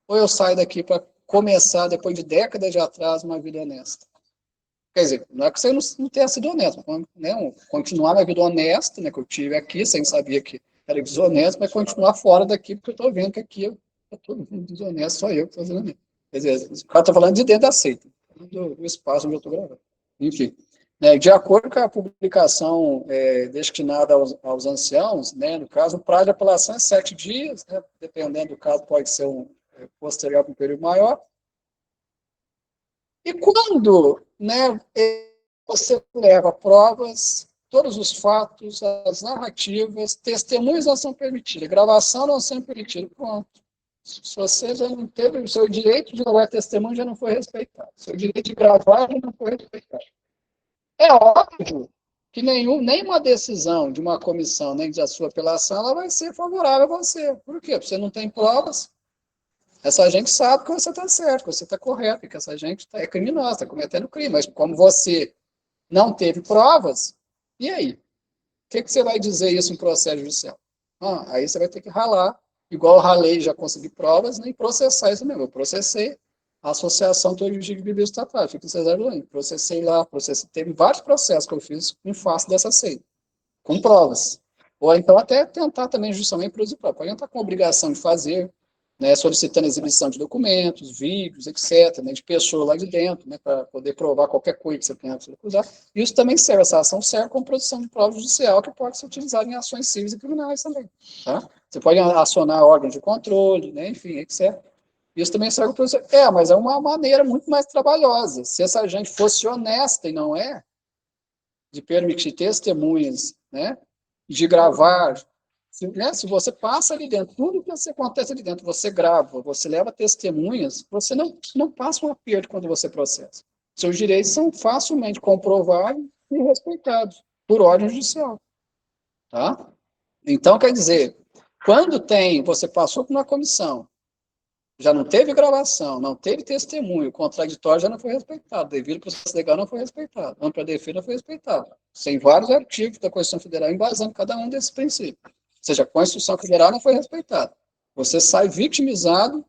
ou eu saio daqui para começar, depois de décadas de atraso, uma vida honesta. Quer dizer, não é que você não tenha sido honesto, né? Continuar minha vida honesta, né, que eu tive aqui, sem saber que era desonesto, mas continuar fora daqui, porque eu estou vendo que aqui é todo mundo desonesto, só eu que estou fazendo isso. Quer dizer, o cara está falando de dentro da seita, do espaço onde eu estou gravando. Enfim, né, de acordo com a publicação destinada aos anciãos, né, no caso, o prazo de apelação é 7 dias, né, dependendo do caso, pode ser posterior para um período maior. E quando, né, você leva provas, todos os fatos, as narrativas, testemunhos não são permitidos, gravação não são permitidas, pronto. Se você já não teve o seu direito de gravar testemunho, já não foi respeitado. O seu direito de gravar já não foi respeitado. É óbvio que nenhuma decisão de uma comissão, nem da sua apelação, ela vai ser favorável a você. Por quê? Porque você não tem provas. Essa gente sabe que você está certo, que você está correto, que essa gente é criminosa, está cometendo crime. Mas como você não teve provas, e aí? O que você vai dizer isso em processo judicial? Aí você vai ter que ralar, igual eu ralei, já consegui provas, nem processar isso mesmo. Eu processei a Associação Turística de Bebidas Tatuadas, fica em Cesar do Leme. Processei lá, teve vários processos que eu fiz em face dessa seita, com provas. Ou então até tentar também justamente produzir próprio. Pode entrar com a obrigação de fazer, né, solicitando exibição de documentos, vídeos, etc., né, de pessoa lá de dentro, né, para poder provar qualquer coisa que você tenha que acusar. Isso também serve, essa ação serve como produção de prova judicial que pode ser utilizada em ações civis e criminais também. Tá? Você pode acionar órgãos de controle, né, enfim, etc. Isso também serve para você. Mas é uma maneira muito mais trabalhosa. Se essa gente fosse honesta e não é, de permitir testemunhas, né, de gravar, se você passa ali dentro, tudo que acontece ali dentro, você grava, você leva testemunhas, você não passa um aperto quando você processa. Seus direitos são facilmente comprovados e respeitados por ordem judicial. Tá? Então, quer dizer, quando você passou por uma comissão, já não teve gravação, não teve testemunho, o contraditório já não foi respeitado, devido processo legal não foi respeitado, ampla defesa não foi respeitado. Tem vários artigos da Constituição Federal embasando cada um desses princípios. Ou seja, a Constituição Federal não foi respeitada. Você sai vitimizado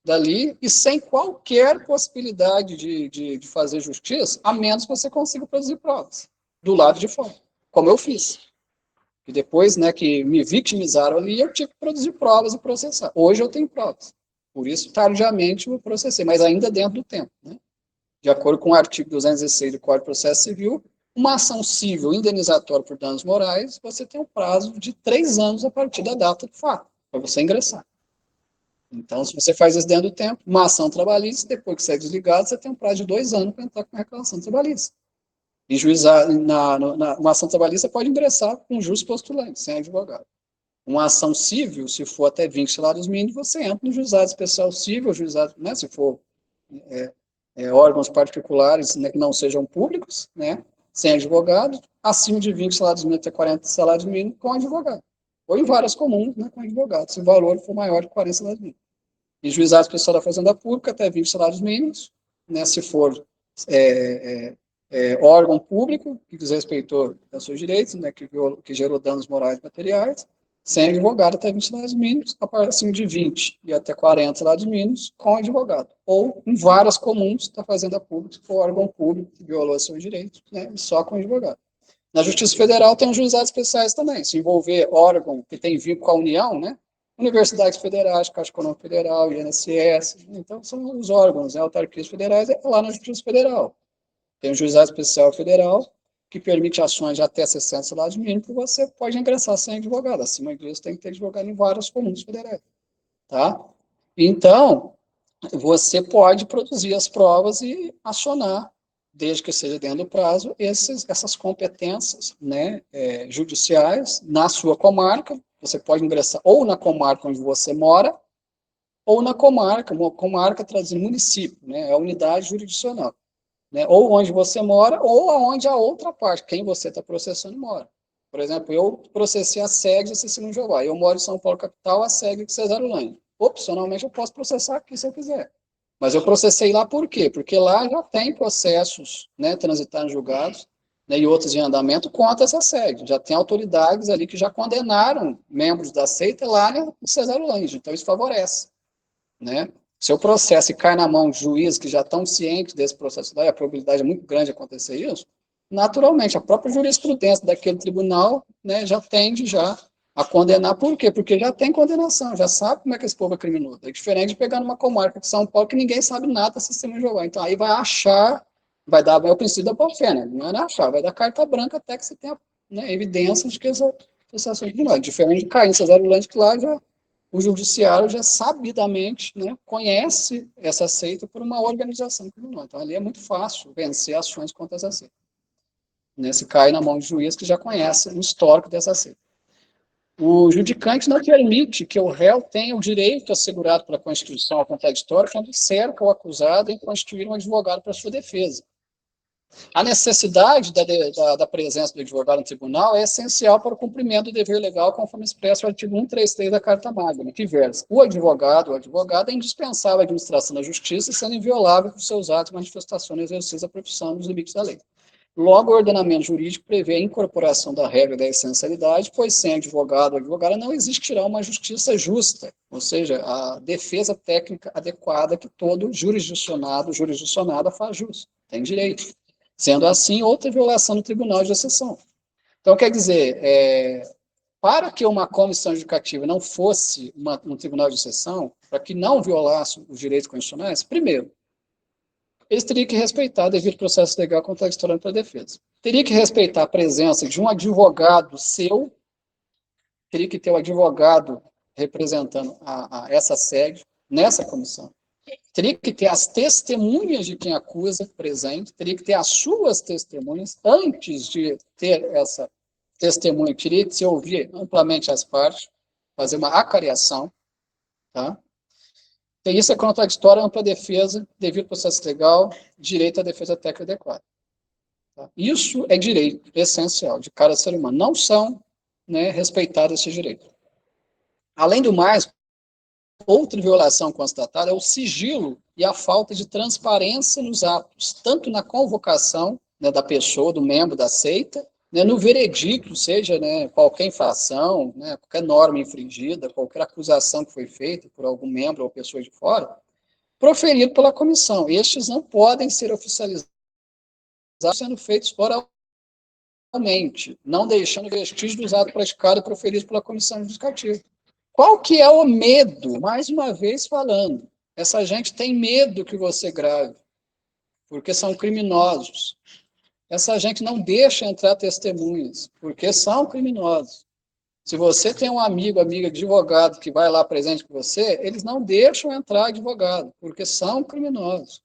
dali e sem qualquer possibilidade de fazer justiça, a menos que você consiga produzir provas do lado de fora, como eu fiz. E depois, né, que me vitimizaram ali, eu tive que produzir provas e processar. Hoje eu tenho provas. Por isso, tardiamente, eu processei, mas ainda dentro do tempo. Né? De acordo com o artigo 216 do Código de Processo Civil, uma ação civil indenizatória por danos morais, você tem um prazo de 3 anos a partir da data do fato, para você ingressar. Então, se você faz isso dentro do tempo, uma ação trabalhista, depois que você é desligado, você tem um prazo de 2 anos para entrar com a reclamação trabalhista. E juizar, uma ação trabalhista pode ingressar com justo postulante, sem advogado. Uma ação civil, se for até 20 salários mínimos, você entra no juizado especial civil, juizado, né, se for órgãos particulares, né, que não sejam públicos, né, sem advogado, acima de 20 salários mínimos até 40 salários mínimos com advogado. Ou em várias comuns, né, com advogado, se o valor for maior de 40 salários mínimos. E juizado especial da Fazenda Pública até 20 salários mínimos, né, se for órgão público que desrespeitou os seus direitos, né, que gerou danos morais e materiais, sem advogado até 20 salários mínimos, acima de 20 e até 40 salários mínimos com advogado. Ou em várias comuns da Fazenda Pública, se for órgão público que violou seus direitos, né, só com advogado. Na Justiça Federal tem os juizados especiais também. Se envolver órgão que tem vínculo com a União, né, universidades federais, Caixa Econômica Federal, INSS, então são os órgãos, né, autarquias federais, é lá na Justiça Federal. Tem o Juizado Especial Federal, que permite ações de até 60 salários mínimos, que você pode ingressar sem advogado. Acima disso, tem que ter advogado em vários comuns federais. Tá? Então, você pode produzir as provas e acionar, desde que seja dentro do prazo, essas competências, né, judiciais na sua comarca. Você pode ingressar ou na comarca onde você mora, ou na comarca, uma comarca traduzindo município, né, é a unidade jurisdicional. Né, ou onde você mora, ou aonde a outra parte, quem você está processando, mora. Por exemplo, eu processei a SEG de Cecília Jeová. Eu moro em São Paulo, capital, a SEG de Cesarolândia. Opcionalmente, eu posso processar aqui se eu quiser. Mas eu processei lá por quê? Porque lá já tem processos, né, transitando julgados, né, e outros em andamento contra essa SEG. Já tem autoridades ali que já condenaram membros da seita lá em Cesarolândia. Então, isso favorece. Né? Se o processo cai na mão de juízes que já estão cientes desse processo, e a probabilidade é muito grande de acontecer isso, naturalmente, a própria jurisprudência daquele tribunal, né, já tende já a condenar. Por quê? Porque já tem condenação, já sabe como é que esse povo é criminoso. É diferente de pegar numa comarca de São Paulo que ninguém sabe nada da sistema de Jeová. Então, aí vai achar, vai dar o princípio da boa-fé, né? Não é achar, vai dar carta branca até que você tenha, né, evidências de que essa associação é criminosa. Diferente de cair em Cesarolândia, que lá já o judiciário já sabidamente, né, conhece essa seita por uma organização criminosa. Então, ali é muito fácil vencer ações contra essa seita. Né, se cai na mão de juiz que já conhece o histórico dessa seita. O judicante não permite que o réu tenha o direito assegurado pela Constituição ao contraditório quando cerca o acusado em constituir um advogado para sua defesa. A necessidade da presença do advogado no tribunal é essencial para o cumprimento do dever legal, conforme expresso o artigo 133 da Carta Magna, que versa: o advogado é indispensável à administração da justiça, sendo inviolável por seus atos e manifestações no exercício da profissão nos limites da lei. Logo, o ordenamento jurídico prevê a incorporação da regra da essencialidade, pois sem advogado ou advogada não existirá uma justiça justa, ou seja, a defesa técnica adequada que todo jurisdicionada faz jus, tem direito. Sendo assim, outra violação do Tribunal de Exceção. Então, quer dizer, para que uma comissão judicativa não fosse um tribunal de exceção, para que não violasse os direitos constitucionais, primeiro, eles teriam que respeitar devido processo legal contraditório para a defesa. Teria que respeitar a presença de um advogado seu, teria que ter um advogado representando essa sede nessa comissão. Teria que ter as testemunhas de quem acusa presente, teria que ter as suas testemunhas. Antes de ter essa testemunha, teria que se ouvir amplamente as partes, fazer uma acariação, tá? E isso é contraditório, ampla defesa, devido processo legal, direito à defesa técnica adequada. Tá? Isso é direito essencial de cada ser humano. Não são, né, respeitados esses direitos. Além do mais, outra violação constatada é o sigilo e a falta de transparência nos atos, tanto na convocação, né, da pessoa, do membro da seita, né, no veredicto, seja, né, qualquer infração, né, qualquer norma infringida, qualquer acusação que foi feita por algum membro ou pessoa de fora, proferido pela comissão. Estes não podem ser oficializados sendo feitos oralmente, não deixando vestígio dos atos praticados e proferidos pela comissão judicativa. Qual que é o medo? Mais uma vez falando, essa gente tem medo que você grave, porque são criminosos. Essa gente não deixa entrar testemunhas, porque são criminosos. Se você tem um amigo, amiga, advogado que vai lá presente com você, eles não deixam entrar advogado, porque são criminosos.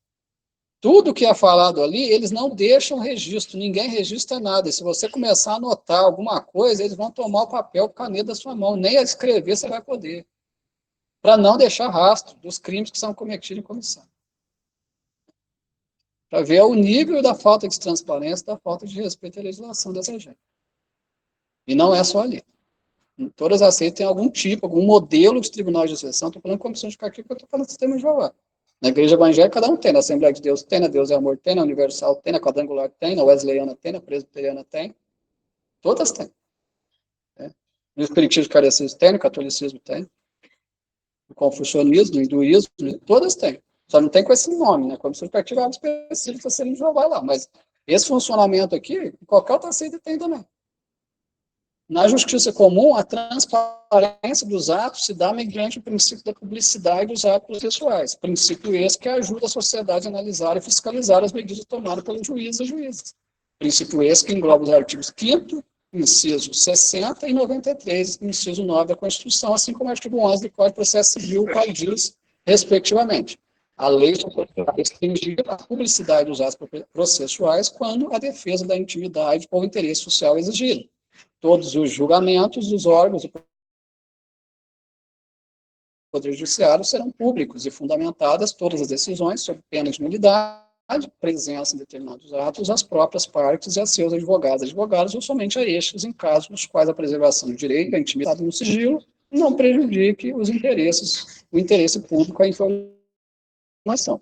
Tudo que é falado ali, eles não deixam registro, ninguém registra nada. E se você começar a anotar alguma coisa, eles vão tomar o papel, o caneta da sua mão, nem a escrever você vai poder, para não deixar rastro dos crimes que são cometidos em comissão. Para ver o nível da falta de transparência, da falta de respeito à legislação dessa gente. E não é só ali. Em todas as seitas tem algum tipo, algum modelo de tribunal de exceção. Estou falando de comissão de judicativa, porque eu estou falando do sistema de Jeová. Na igreja evangélica, cada um tem. Na Assembleia de Deus tem, na Deus é Amor tem, na Universal tem, na Quadrangular tem, na Wesleyana tem, na Presbiteriana tem. Todas têm. Né? No Espiritismo Carecismo tem, no Catolicismo tem. No Confucionismo, no Hinduísmo, todas têm. Só não tem com esse nome, né? Comissão judicativa é algo específico para ser de Jeová lá. Mas esse funcionamento aqui, qualquer outra seita tem também. Na justiça comum, a transparência dos atos se dá mediante o princípio da publicidade dos atos processuais. Princípio esse que ajuda a sociedade a analisar e fiscalizar as medidas tomadas pelos juízes e juízes. Princípio esse que engloba os artigos 5º, inciso 60 e 93, inciso 9 da Constituição, assim como o artigo 11 do Código de Processo Civil, o qual diz, respectivamente, a lei restringir a publicidade dos atos processuais quando a defesa da intimidade ou interesse social exigir. Todos os julgamentos dos órgãos do Poder Judiciário serão públicos e fundamentadas todas as decisões sob pena de nulidade, presença em determinados atos, às próprias partes e a seus advogados ou somente a estes, em casos nos quais a preservação do direito à intimidade no sigilo não prejudique o interesse público à informação.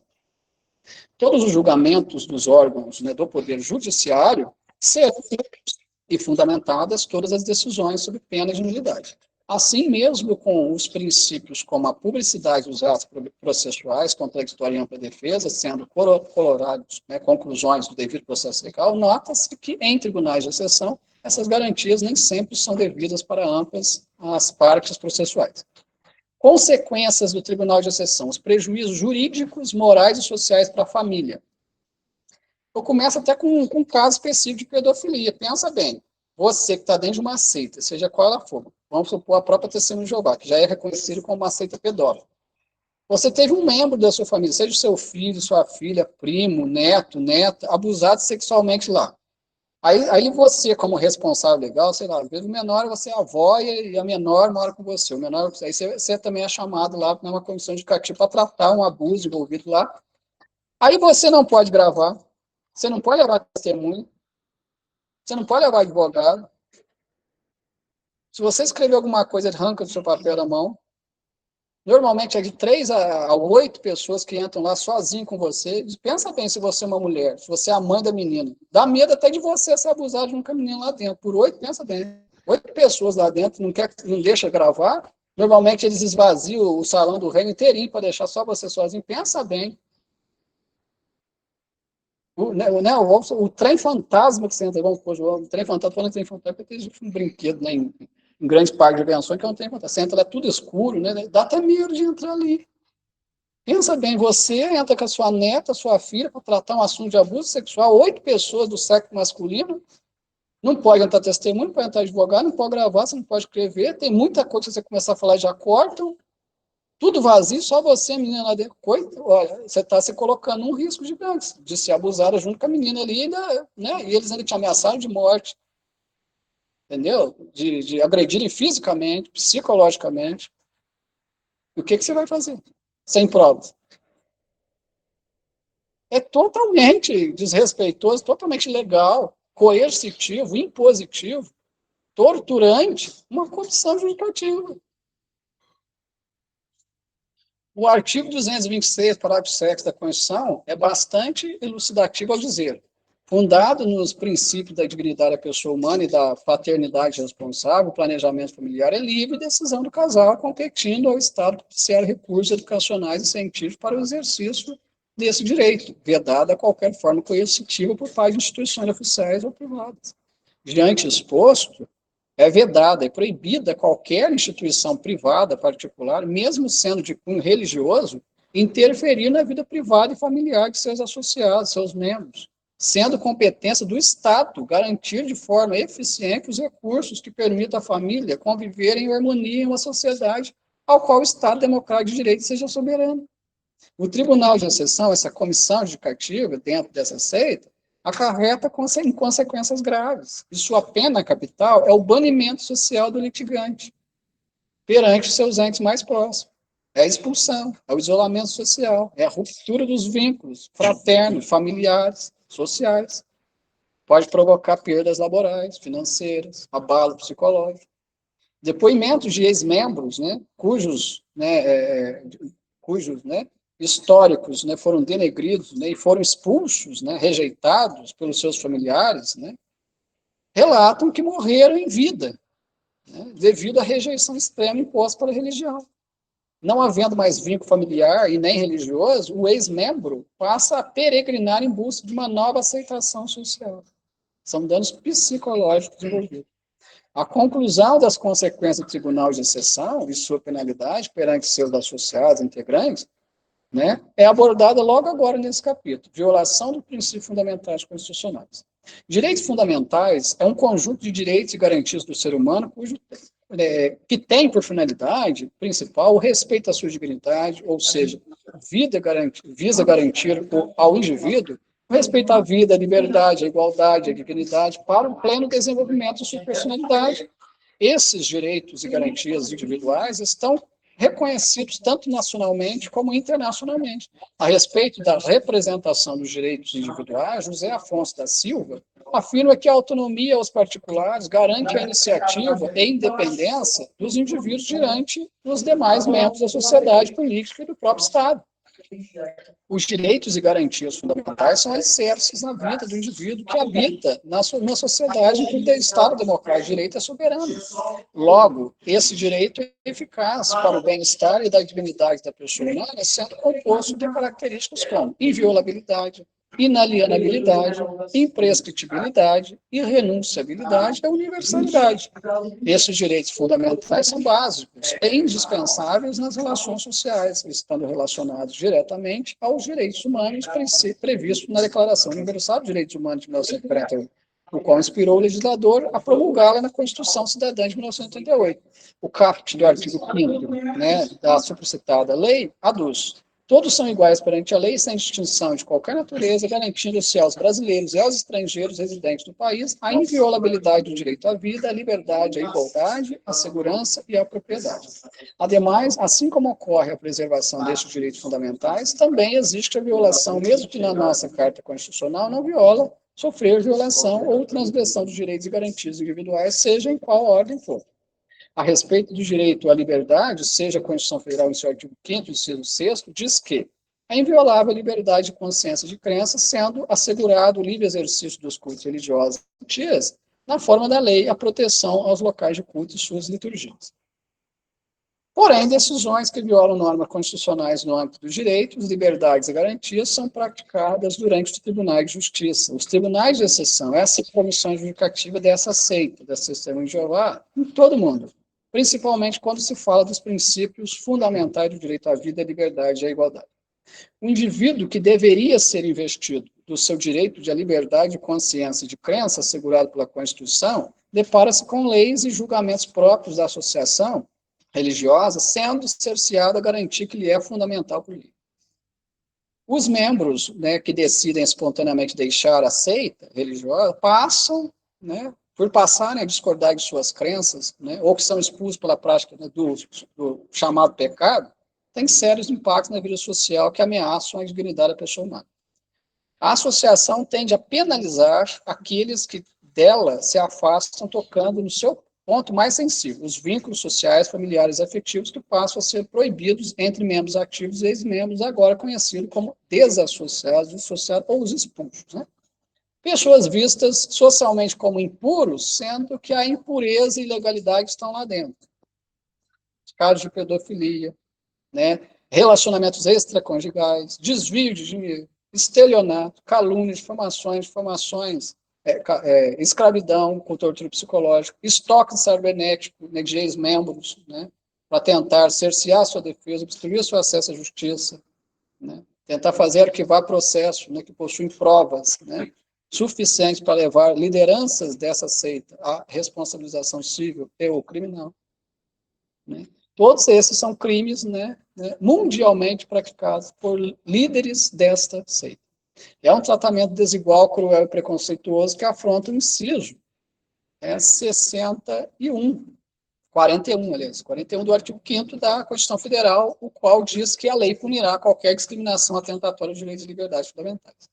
Todos os julgamentos dos órgãos, né, do Poder Judiciário serão públicos e fundamentadas todas as decisões sob pena de nulidade. Assim mesmo com os princípios como a publicidade dos atos processuais, contraditória e ampla defesa, sendo colorados, né, conclusões do devido processo legal, nota-se que em tribunais de exceção, essas garantias nem sempre são devidas para amplas as partes processuais. Consequências do tribunal de exceção, os prejuízos jurídicos, morais e sociais para a família. Eu começo até com um caso específico de pedofilia. Pensa bem, você que está dentro de uma seita, seja qual ela for, vamos supor a própria Testemunha de Jeová, que já é reconhecido como uma seita pedófila. Você teve um membro da sua família, seja seu filho, sua filha, primo, neto, neta, abusado sexualmente lá. Aí você, como responsável legal, sei lá, às vezes o menor você é a avó e a menor mora com você. O menor, aí você também é chamado lá para uma comissão educativa para tratar um abuso envolvido lá. Aí você não pode gravar, você não pode levar testemunho, você não pode levar advogado. Se você escrever alguma coisa, arranca do seu papel da mão. Normalmente é de 3 a 8 pessoas que entram lá sozinho com você. Pensa bem se você é uma mulher, se você é a mãe da menina. Dá medo até de você ser abusado de um menino lá dentro. Por 8, pensa bem. 8 pessoas lá dentro, não deixa gravar. Normalmente eles esvaziam o salão do reino inteirinho para deixar só você sozinho. Pensa bem. O trem fantasma que você entra, vamos pôr, o trem fantasma, falando trem fantasma, porque existe um brinquedo, né, em grande parte de aviações que eu não tenho contato. Você entra lá, é tudo escuro, né? Dá até medo de entrar ali. Pensa bem, você entra com a sua neta, sua filha, para tratar um assunto de abuso sexual, 8 pessoas do sexo masculino, não pode entrar testemunho, não pode entrar advogado, não pode gravar, você não pode escrever, tem muita coisa que você começar a falar e já cortam, tudo vazio, só você, a menina lá dentro. Coisa, olha, você está se colocando num risco gigante de ser abusada junto com a menina ali, ainda, né? E eles ainda te ameaçaram de morte, entendeu? De agredirem fisicamente, psicologicamente. E o que você vai fazer? Sem provas. É totalmente desrespeitoso, totalmente ilegal, coercitivo, impositivo, torturante, uma corrupção judicativa. O artigo 226, parágrafo 7 da Constituição, é bastante elucidativo ao dizer: fundado nos princípios da dignidade da pessoa humana e da paternidade responsável, o planejamento familiar é livre decisão do casal, competindo ao Estado propiciar recursos educacionais e científicos para o exercício desse direito, vedado a qualquer forma coercitiva por parte de instituições oficiais ou privadas. Diante exposto, é vedada, é proibida qualquer instituição privada, particular, mesmo sendo de cunho religioso, interferir na vida privada e familiar de seus associados, seus membros, sendo competência do Estado garantir de forma eficiente os recursos que permitam à família conviver em harmonia em uma sociedade ao qual o Estado democrático de direito seja soberano. O Tribunal de Exceção, essa comissão judicativa dentro dessa seita, acarreta em consequências graves. E sua pena capital é o banimento social do litigante perante seus entes mais próximos. É a expulsão, é o isolamento social, é a ruptura dos vínculos fraternos, familiares, sociais. Pode provocar perdas laborais, financeiras, abalo psicológico. Depoimentos de ex-membros, né, cujos históricos, né, foram denegridos, né, e foram expulsos, né, rejeitados pelos seus familiares, né, relatam que morreram em vida, né, devido à rejeição extrema imposta pela religião. Não havendo mais vínculo familiar e nem religioso, o ex-membro passa a peregrinar em busca de uma nova aceitação social. São danos psicológicos envolvidos. A conclusão das consequências do Tribunal de Exceção e sua penalidade perante seus associados integrantes, né, é abordada logo agora nesse capítulo: violação dos princípios fundamentais constitucionais. Direitos fundamentais é um conjunto de direitos e garantias do ser humano que tem por finalidade principal o respeito à sua dignidade, ou seja, visa garantir ao indivíduo o respeito à vida, à liberdade, à igualdade, à dignidade, para o pleno desenvolvimento de sua personalidade. Esses direitos e garantias individuais estão reconhecidos tanto nacionalmente como internacionalmente. A respeito da representação dos direitos individuais, José Afonso da Silva afirma que a autonomia aos particulares garante a iniciativa e independência dos indivíduos diante dos demais membros da sociedade política e do próprio Estado. Os direitos e garantias fundamentais são alicerces na vida do indivíduo que habita numa sociedade em que o Estado democrático de direito é soberano. Logo, esse direito é eficaz para o bem-estar e da dignidade da pessoa humana, sendo composto de características como inviolabilidade, inalienabilidade, imprescritibilidade, irrenunciabilidade e universalidade. Esses direitos fundamentais são básicos e indispensáveis nas relações sociais, estando relacionados diretamente aos direitos humanos previstos na Declaração Universal dos Direitos Humanos de 1948, o qual inspirou o legislador a promulgá-la na Constituição Cidadã de 1988. O caput do artigo 5º, né, da supracitada lei aduz: todos são iguais perante a lei, sem distinção de qualquer natureza, garantindo-se aos brasileiros e aos estrangeiros residentes do país a inviolabilidade do direito à vida, à liberdade, à igualdade, à segurança e à propriedade. Ademais, assim como ocorre a preservação destes direitos fundamentais, também existe a violação, mesmo que na nossa Carta Constitucional não viola, sofrer violação ou transgressão dos direitos e garantias individuais, seja em qual ordem for. A respeito do direito à liberdade, seja a Constituição Federal, em seu artigo 5º, inciso 6º, diz que é inviolável a liberdade de consciência e de crença, sendo assegurado o livre exercício dos cultos religiosos e liturgias, na forma da lei, a proteção aos locais de culto e suas liturgias. Porém, decisões que violam normas constitucionais no âmbito dos direitos, liberdades e garantias são praticadas durante os tribunais de justiça. Os tribunais de exceção, essa comissão judicativa dessa seita, dessa Testemunha de Jeová, em todo o mundo, principalmente quando se fala dos princípios fundamentais do direito à vida, à liberdade e à igualdade. O indivíduo que deveria ser investido do seu direito de liberdade de consciência e de crença assegurado pela Constituição, depara-se com leis e julgamentos próprios da associação religiosa, sendo cerceado a garantia que lhe é fundamental por lei. Os membros, né, que decidem espontaneamente deixar a seita religiosa passam, né, por passarem a discordar de suas crenças, né, ou que são expulsos pela prática, né, do chamado pecado, tem sérios impactos na vida social que ameaçam a dignidade da pessoa humana. A associação tende a penalizar aqueles que dela se afastam, tocando no seu ponto mais sensível, os vínculos sociais, familiares e afetivos, que passam a ser proibidos entre membros ativos e ex-membros, agora conhecidos como desassociados, dissociados ou os expulsos, né? Pessoas vistas socialmente como impuros, sendo que a impureza e ilegalidade estão lá dentro. Casos de pedofilia, né? Relacionamentos extraconjugais, desvio de dinheiro, estelionato, calúnia, difamações, escravidão com tortura psicológica, estoque cibernético, né, de ex-membros, né, para tentar cercear sua defesa, obstruir seu acesso à justiça, né, tentar fazer arquivar processos, né, que possuem provas, né, suficientes para levar lideranças dessa seita à responsabilização civil e ou criminal, né. Todos esses são crimes, né, mundialmente praticados por líderes desta seita. É um tratamento desigual, cruel e preconceituoso que afronta o inciso 41 do artigo 5º da Constituição Federal, o qual diz que a lei punirá qualquer discriminação atentatória de direitos e liberdades fundamentais.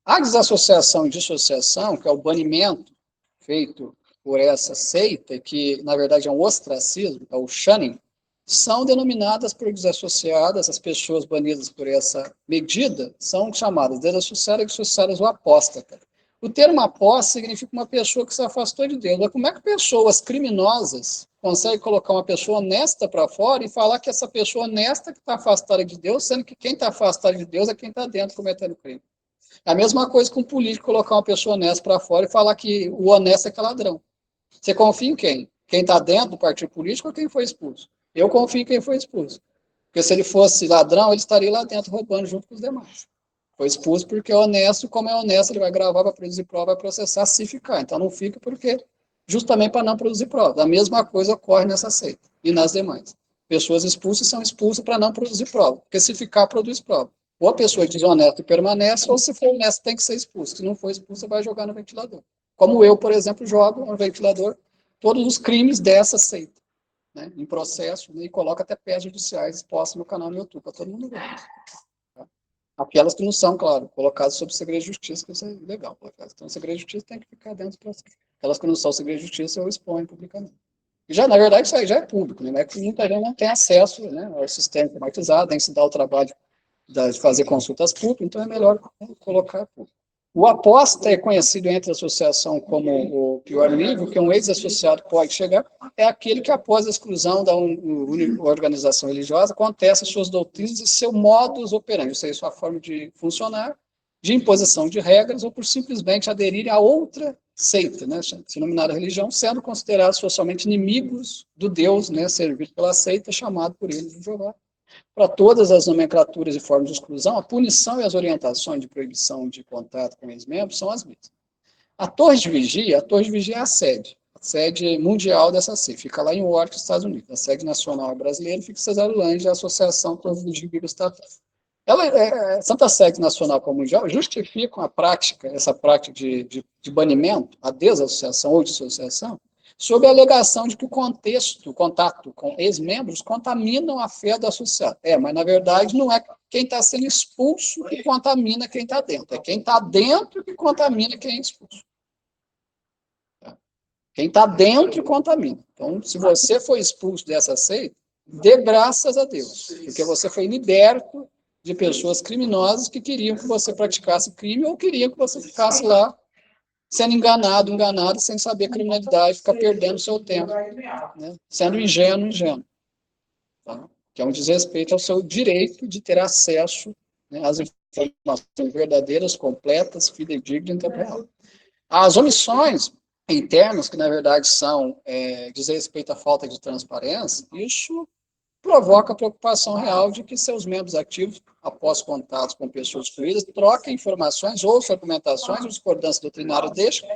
A desassociação e dissociação, que é o banimento feito por essa seita, que na verdade é um ostracismo, é o shunning, são denominadas por desassociadas, as pessoas banidas por essa medida são chamadas desassociadas e dissociadas ou apóstata. O termo apóstata significa uma pessoa que se afastou de Deus. Mas como é que pessoas criminosas conseguem colocar uma pessoa honesta para fora e falar que essa pessoa honesta que está afastada de Deus, sendo que quem está afastado de Deus é quem está dentro cometendo crime? É a mesma coisa que um político colocar uma pessoa honesta para fora e falar que o honesto é que é ladrão. Você confia em quem? Quem está dentro do partido político ou quem foi expulso? Eu confio em quem foi expulso. Porque se ele fosse ladrão, ele estaria lá dentro roubando junto com os demais. Foi expulso porque é honesto, como é honesto, ele vai gravar, vai produzir prova, vai processar, se ficar. Então não fica porque, justamente para não produzir prova. A mesma coisa ocorre nessa seita e nas demais. Pessoas expulsas são expulsas para não produzir prova. Porque se ficar, produz prova. Ou a pessoa é desonesta e permanece, ou se for honesto, tem que ser expulso. Se não for expulso, vai jogar no ventilador. Como eu, por exemplo, jogo no ventilador todos os crimes dessa seita, né, em processo, né, e coloco até peças judiciais expostas no canal no YouTube, para todo mundo ver. Tá? Aquelas que não são, claro, colocadas sob segredo de justiça, que isso é legal. Então, segredo de justiça tem que ficar dentro do processo. Aquelas que não são segredo de justiça, eu exponho publicamente. E já, na verdade, isso aí já é público, né? Que muita gente não tem acesso, né, ao sistema informatizado, tem que se dar o trabalho de fazer consultas públicas, então é melhor colocar público. O apóstata é conhecido entre a associação como o pior nível, que um ex-associado pode chegar, é aquele que, após a exclusão da organização religiosa, contesta suas doutrinas e seu modus operandi, ou seja, sua forma de funcionar, de imposição de regras, ou por simplesmente aderir a outra seita, né, denominada religião, sendo considerados socialmente inimigos do Deus, né, servido pela seita, chamado por eles de Jeová. Para todas as nomenclaturas e formas de exclusão, a punição e as orientações de proibição de contato com ex-membros são as mesmas. A Torre de Vigia é a sede mundial dessa seita, fica lá em Washington, Estados Unidos. A sede nacional brasileira fica em Cesarolândia, a Associação Torre de Vigia Estatal. Tanto a sede nacional como mundial justificam a prática, essa prática de banimento, a desassociação ou dissociação, sob a alegação de que o contato com ex-membros contaminam a fé do associado. Mas na verdade não é quem está sendo expulso que contamina quem está dentro, é quem está dentro que contamina quem é expulso. Quem está dentro contamina. Então, se você foi expulso dessa seita, dê graças a Deus, porque você foi liberto de pessoas criminosas que queriam que você praticasse crime ou queriam que você ficasse lá sendo enganado, sem saber criminalidade, ficar perdendo seu tempo, né? Sendo ingênuo. tá? Que é um desrespeito ao seu direito de ter acesso, né, às informações verdadeiras, completas, fidedignas e em tempo real. As omissões internas, que na verdade são diz respeito à falta de transparência, isso provoca a preocupação real de que seus membros ativos, após contatos com pessoas excluídas, troquem informações ou argumentações ou discordância doutrinária deixam,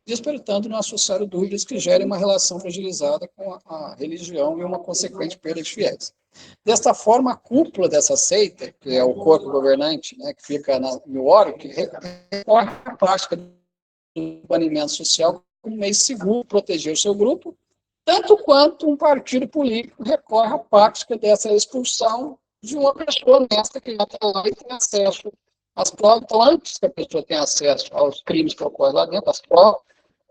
despertando no associado dúvidas que gerem uma relação fragilizada com a religião e uma consequente perda de fiéis. Desta forma, a cúpula dessa seita, que é o corpo governante, né, que fica no órgão, que recorre à prática do banimento social como meio seguro de proteger o seu grupo, tanto quanto um partido político recorre à prática dessa expulsão de uma pessoa honesta que já está lá e tem acesso às provas. Então, antes que a pessoa tenha acesso aos crimes que ocorrem lá dentro, às provas,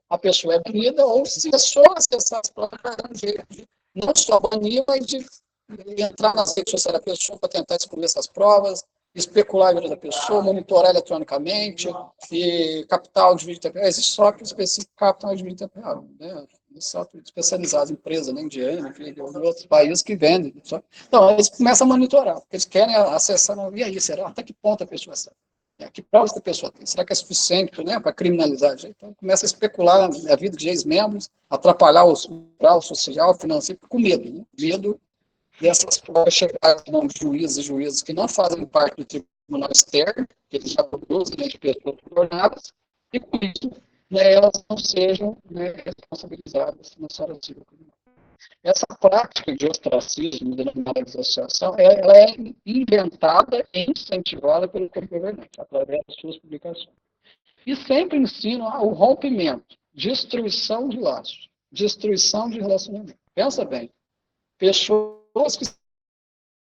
a pessoa é punida, ou se é só acessar as provas, é um jeito de não só banir, mas de entrar nas redes sociais da pessoa para tentar descobrir essas provas, especular a vida da pessoa, monitorar eletronicamente e captar o vídeo em tempo real. Existe software específico que capta o vídeo em tempo real, né? Software especializado em empresa, né, indiana, de outros países que vendem. Então, eles começam a monitorar, porque eles querem acessar, e aí, será? Até que ponto a pessoa sabe? Que provas a pessoa tem? Será que é suficiente, né, para criminalizar? Então, começa a especular a vida de ex-membros, atrapalhar o social, financeiro, com medo, né? Medo dessas provas chegarem a juízes e juízes que não fazem parte do tribunal externo, que eles já produzem, né, de pessoas subornadas, e com isso, né, elas não sejam, né, responsabilizadas na sua civil. Essa prática de ostracismo, denominada associação, ela é inventada e incentivada pelo corpo governante, através das suas publicações. E sempre ensina o rompimento, destruição de laços, destruição de relacionamento. Pensa bem, pessoas que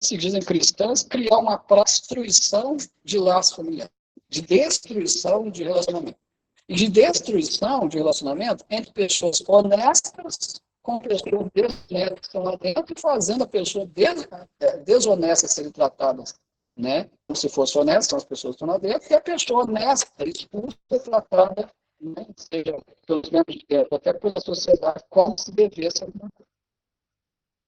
se dizem cristãs criar uma destruição de laço familiar, de destruição de relacionamento. E de destruição de relacionamento entre pessoas honestas com pessoas desonestas que estão lá dentro e fazendo a pessoa desonesta serem tratadas, né? Como se fosse honesta, as pessoas que estão lá dentro, e a pessoa honesta, expulsa, é tratada, né? Seja pelos membros de dentro, até pela sociedade, como se devesse alguma coisa.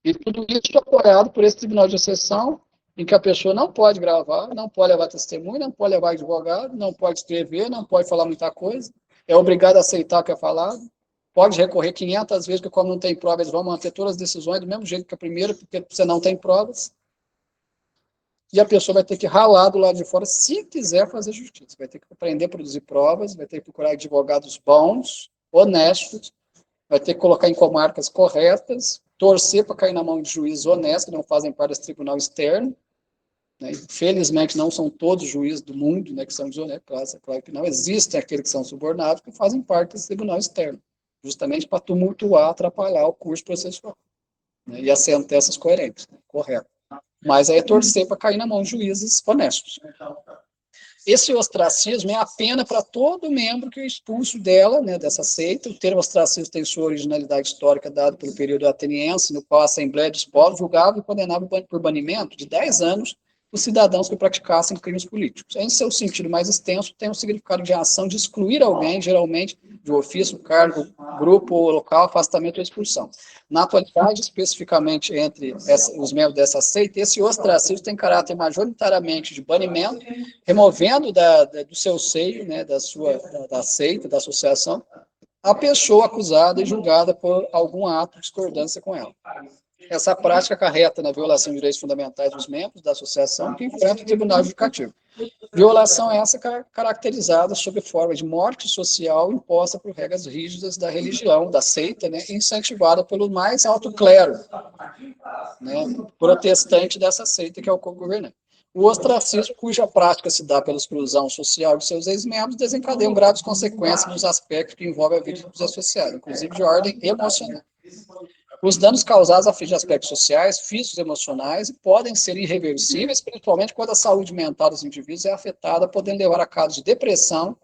E tudo isso apoiado por esse tribunal de exceção, em que a pessoa não pode gravar, não pode levar testemunho, não pode levar advogado, não pode escrever, não pode falar muita coisa, é obrigado a aceitar o que é falado, pode recorrer 500 vezes, porque como não tem provas, eles vão manter todas as decisões do mesmo jeito que a primeira, porque você não tem provas, e a pessoa vai ter que ralar do lado de fora se quiser fazer justiça, vai ter que aprender a produzir provas, vai ter que procurar advogados bons, honestos, vai ter que colocar em comarcas corretas, torcer para cair na mão de juízes honestos, que não fazem parte desse tribunal externo. Né? Infelizmente, não são todos os juízes do mundo, né, que são desonestos, claro que não. Existem aqueles que são subornados, que fazem parte desse tribunal externo, justamente para tumultuar, atrapalhar o curso processual. Né, e as sentenças coerentes, né, correto. Mas aí é torcer para cair na mão de juízes honestos. Esse ostracismo é a pena para todo membro que é expulso dela, né, dessa seita. O termo ostracismo tem sua originalidade histórica dada pelo período ateniense, no qual a Assembleia dos Povos julgava e condenava por banimento de 10 anos os cidadãos que praticassem crimes políticos. Em seu sentido mais extenso, tem o significado de ação de excluir alguém, geralmente de ofício, cargo, grupo ou local, afastamento ou expulsão. Na atualidade, especificamente entre os membros dessa seita, esse ostracismo tem caráter majoritariamente de banimento, removendo do seu seio, né, da seita, da associação, a pessoa acusada e julgada por algum ato de discordância com ela. Essa prática acarreta na violação de direitos fundamentais dos membros da associação que enfrenta o Tribunal Judicativo. Violação essa caracterizada sob forma de morte social imposta por regras rígidas da religião, da seita, né, incentivada pelo mais alto clero, né, protestante dessa seita, que é o corpo governante. O ostracismo, cuja prática se dá pela exclusão social de seus ex-membros, desencadeia graves consequências nos aspectos que envolvem a vida dos associados, inclusive de ordem emocional. Os danos causados a fim de aspectos sociais, físicos e emocionais podem ser irreversíveis, principalmente quando a saúde mental dos indivíduos é afetada, podendo levar a casos de depressão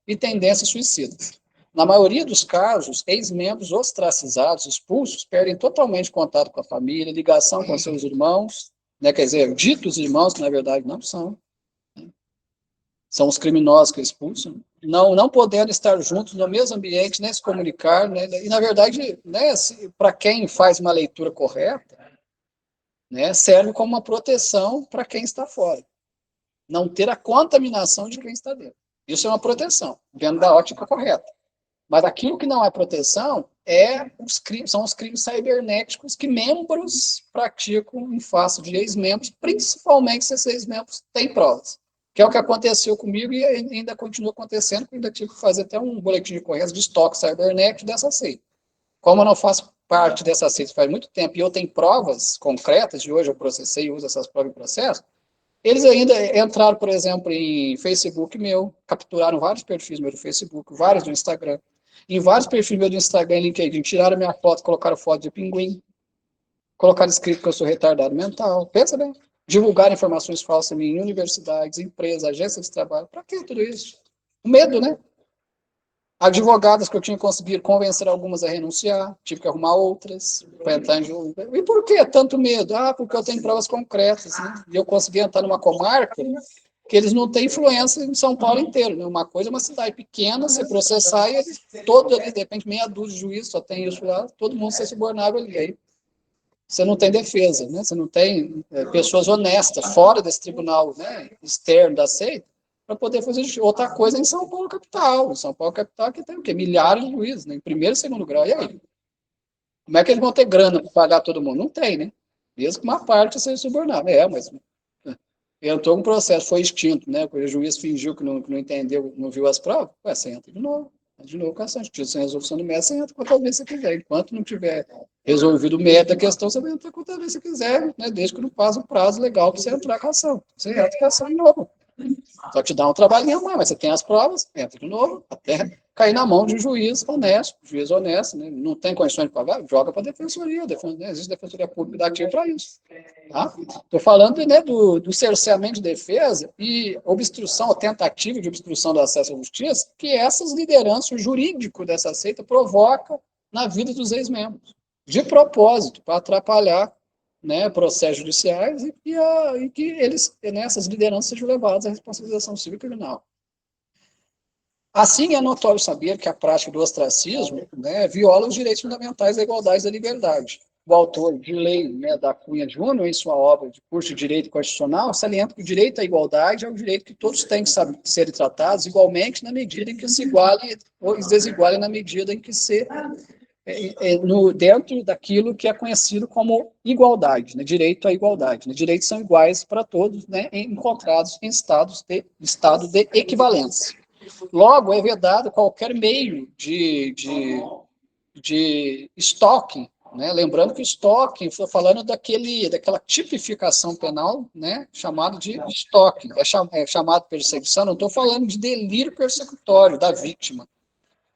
e tendências suicidas. Na maioria dos casos, ex-membros ostracizados, expulsos, perdem totalmente contato com a família, ligação com seus irmãos, né, quer dizer, ditos irmãos, que na verdade não são, né, são os criminosos que expulsam, não podendo estar juntos no mesmo ambiente, nem se comunicar, né, e na verdade, né, para quem faz uma leitura correta, né, serve como uma proteção para quem está fora. Não ter a contaminação de quem está dentro. Isso é uma proteção, vendo da ótica correta. Mas aquilo que não é proteção são os crimes cibernéticos que membros praticam em face de ex-membros, principalmente se esses ex-membros têm provas. Que é o que aconteceu comigo e ainda continua acontecendo, porque ainda tive que fazer até um boletim de ocorrência de estoque cibernético dessa seita. Como eu não faço parte dessa seita faz muito tempo e eu tenho provas concretas, de hoje eu processei e uso essas provas em processo, eles ainda entraram, por exemplo, em Facebook meu, capturaram vários perfis meus do Facebook, vários do Instagram. Em vários perfis meus do Instagram e LinkedIn, tiraram minha foto, colocaram foto de pinguim, colocaram escrito que eu sou retardado mental. Pensa bem. Divulgar informações falsas em universidades, empresas, agências de trabalho. Para que tudo isso? O medo, né? Advogadas que eu tinha conseguido convencer algumas a renunciar, tive que arrumar outras para entrar em jogo. E por que tanto medo? Ah, porque eu tenho provas concretas, né? E eu consegui entrar numa comarca que eles não têm influência em São Paulo inteiro, né? Uma coisa é uma cidade pequena, você processar e eles, todo ali, de repente, meia dúzia de juízes, só tem isso lá, todo mundo ser subornável ali. Aí você não tem defesa, né? Você não tem pessoas honestas fora desse tribunal, né, externo da seita, para poder fazer outra coisa em São Paulo capital. Em São Paulo capital que tem o quê? Milhares de juízes, né? Em primeiro e segundo grau. E aí? Como é que eles vão ter grana para pagar todo mundo? Não tem, né? Mesmo que uma parte seja subornável. Mas entrou um processo, foi extinto, né? O juiz fingiu que não entendeu, não viu as provas. Ué, você entra de novo. De novo, cação. Sem resolução do mérito, você entra quantas vezes você quiser. Enquanto não tiver resolvido o mérito da questão, você vai entrar quantas vezes você quiser, né? Desde que não passe o prazo legal para você entrar com a ação. Você entra com a ação de novo. Só te dá um trabalhinho a mais, mas você tem as provas, entra de novo, até cair na mão de um juiz honesto, né? Não tem condições de pagar, joga para a defensoria, existe defensoria pública dativa para isso. Estou falando, né, do cerceamento de defesa e obstrução, ou tentativa de obstrução do acesso à justiça, que essas lideranças, o jurídico dessa seita provoca na vida dos ex-membros, de propósito, para atrapalhar, né, processos judiciais e que eles, nessas lideranças, sejam levados à responsabilização civil e criminal. Assim, é notório saber que a prática do ostracismo, né, viola os direitos fundamentais da igualdade e da liberdade. O autor de lei, né, da Cunha Júnior, em sua obra de curso de Direito Constitucional, salienta que o direito à igualdade é um direito que todos têm que ser tratados igualmente na medida em que se igualem ou desigualem na medida em que se dentro daquilo que é conhecido como igualdade, né, direito à igualdade. Né, direitos são iguais para todos, né, encontrados em estado de equivalência. Logo, é vedado qualquer meio de estoque, né? Lembrando que o estoque, estou falando daquela tipificação penal, né? Chamado de estoque, é chamado de perseguição, não estou falando de delírio persecutório da vítima.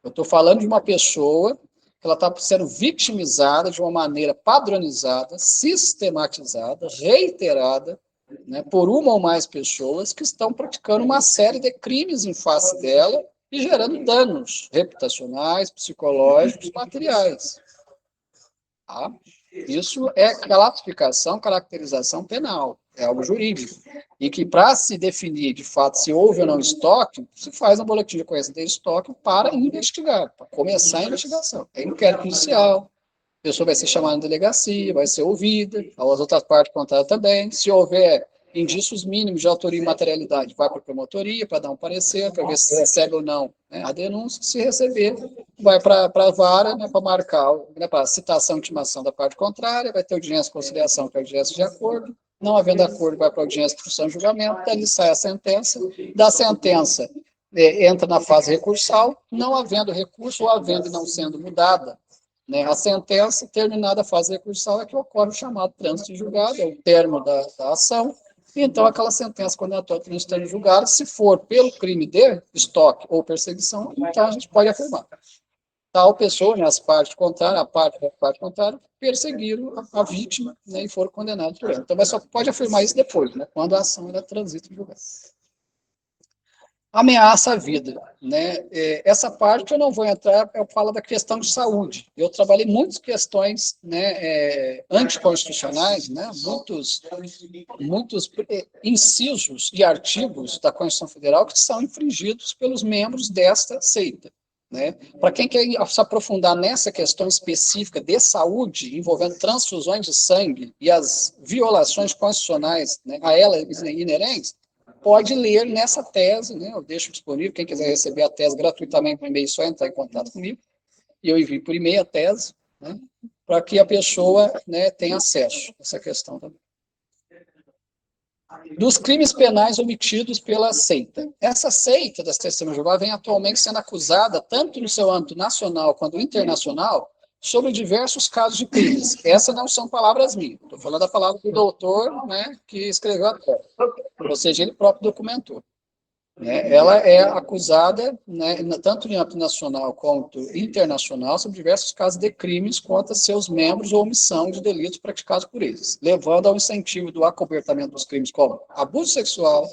Eu estou falando de uma pessoa que ela está sendo vitimizada de uma maneira padronizada, sistematizada, reiterada, né, por uma ou mais pessoas que estão praticando uma série de crimes em face dela e gerando danos reputacionais, psicológicos, materiais. Tá? Isso é classificação, caracterização penal, é algo jurídico. E que, para se definir, de fato, se houve ou não estoque, se faz um boletim de ocorrência de estoque para investigar, para começar a investigação. É inquérito judicial, a pessoa vai ser chamada na delegacia, vai ser ouvida, as outras partes contrárias também. Se houver indícios mínimos de autoria e materialidade, vai para a promotoria para dar um parecer, para ver se recebe ou não, né, a denúncia. Se receber, vai para a vara, né, para marcar, né, para citação e intimação da parte contrária, vai ter audiência de conciliação, que é audiência de acordo. Não havendo acordo, vai para a audiência de instrução e julgamento, dali sai a sentença. Da sentença, entra na fase recursal, não havendo recurso ou havendo e não sendo mudada, né, a sentença, terminada a fase recursal, é que ocorre o chamado trânsito em julgado, é o termo da ação. Então, aquela sentença condenatória trânsito em julgado, se for pelo crime de estoque ou perseguição, então a gente pode afirmar. Tal pessoa, né, a parte contrária, perseguiram a vítima, né, e foram condenados por ela. Então, mas só pode afirmar isso depois, né, quando a ação era transita em julgado. Ameaça à vida, né? Essa parte eu não vou entrar, eu falo da questão de saúde. Eu trabalhei muitas questões, né, anticonstitucionais, né, muitos incisos e artigos da Constituição Federal que são infringidos pelos membros desta seita, né? Para quem quer se aprofundar nessa questão específica de saúde, envolvendo transfusões de sangue e as violações constitucionais, né, a elas inerentes, pode ler nessa tese, né? Eu deixo disponível, quem quiser receber a tese gratuitamente por e-mail, só entrar em contato comigo, e eu envio por e-mail a tese, né, para que a pessoa, né, tenha acesso a essa questão também. Dos crimes penais omitidos pela seita. Essa seita das Testemunhas de Jeová vem atualmente sendo acusada, tanto no seu âmbito nacional quanto internacional, sobre diversos casos de crimes. Essas não são palavras minhas, estou falando da palavra do doutor, né, que escreveu a tese, ou seja, ele próprio documentou. Né? Ela é acusada, né, tanto em âmbito nacional quanto internacional, sobre diversos casos de crimes contra seus membros ou omissão de delitos praticados por eles, levando ao incentivo do acobertamento dos crimes como abuso sexual,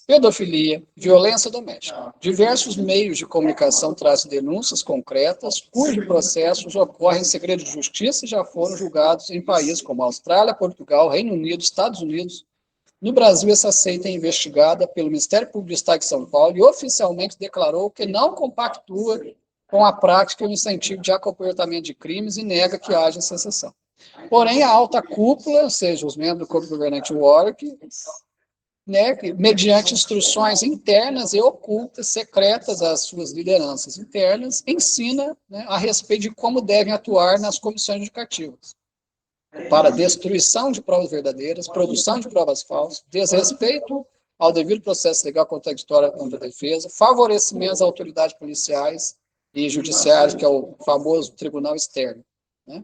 pedofilia, violência doméstica. Diversos meios de comunicação trazem denúncias concretas, cujos processos ocorrem em segredo de justiça e já foram julgados em países como Austrália, Portugal, Reino Unido, Estados Unidos. No Brasil, essa seita é investigada pelo Ministério Público do Estado de São Paulo e oficialmente declarou que não compactua com a prática e o incentivo de acobertamento de crimes e nega que haja secessão. Porém, a alta cúpula, ou seja, os membros do Corpo Governante Warwick, né, mediante instruções internas e ocultas, secretas às suas lideranças internas, ensina, né, a respeito de como devem atuar nas comissões judicativas, para destruição de provas verdadeiras, produção de provas falsas, desrespeito ao devido processo legal contraditório contra a defesa, favorecimento às autoridades policiais e judiciárias, que é o famoso tribunal externo, né?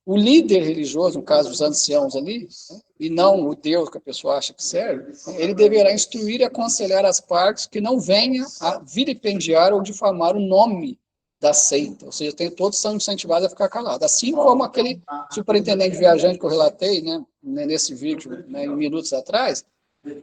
O líder religioso, no caso os anciãos ali, né, e não o Deus que a pessoa acha que serve, ele deverá instruir e aconselhar as partes que não venha a vilipendiar ou difamar o nome da seita, ou seja, todos são incentivados a ficar calados, assim como aquele superintendente viajante que eu relatei, né, nesse vídeo, né, em minutos atrás,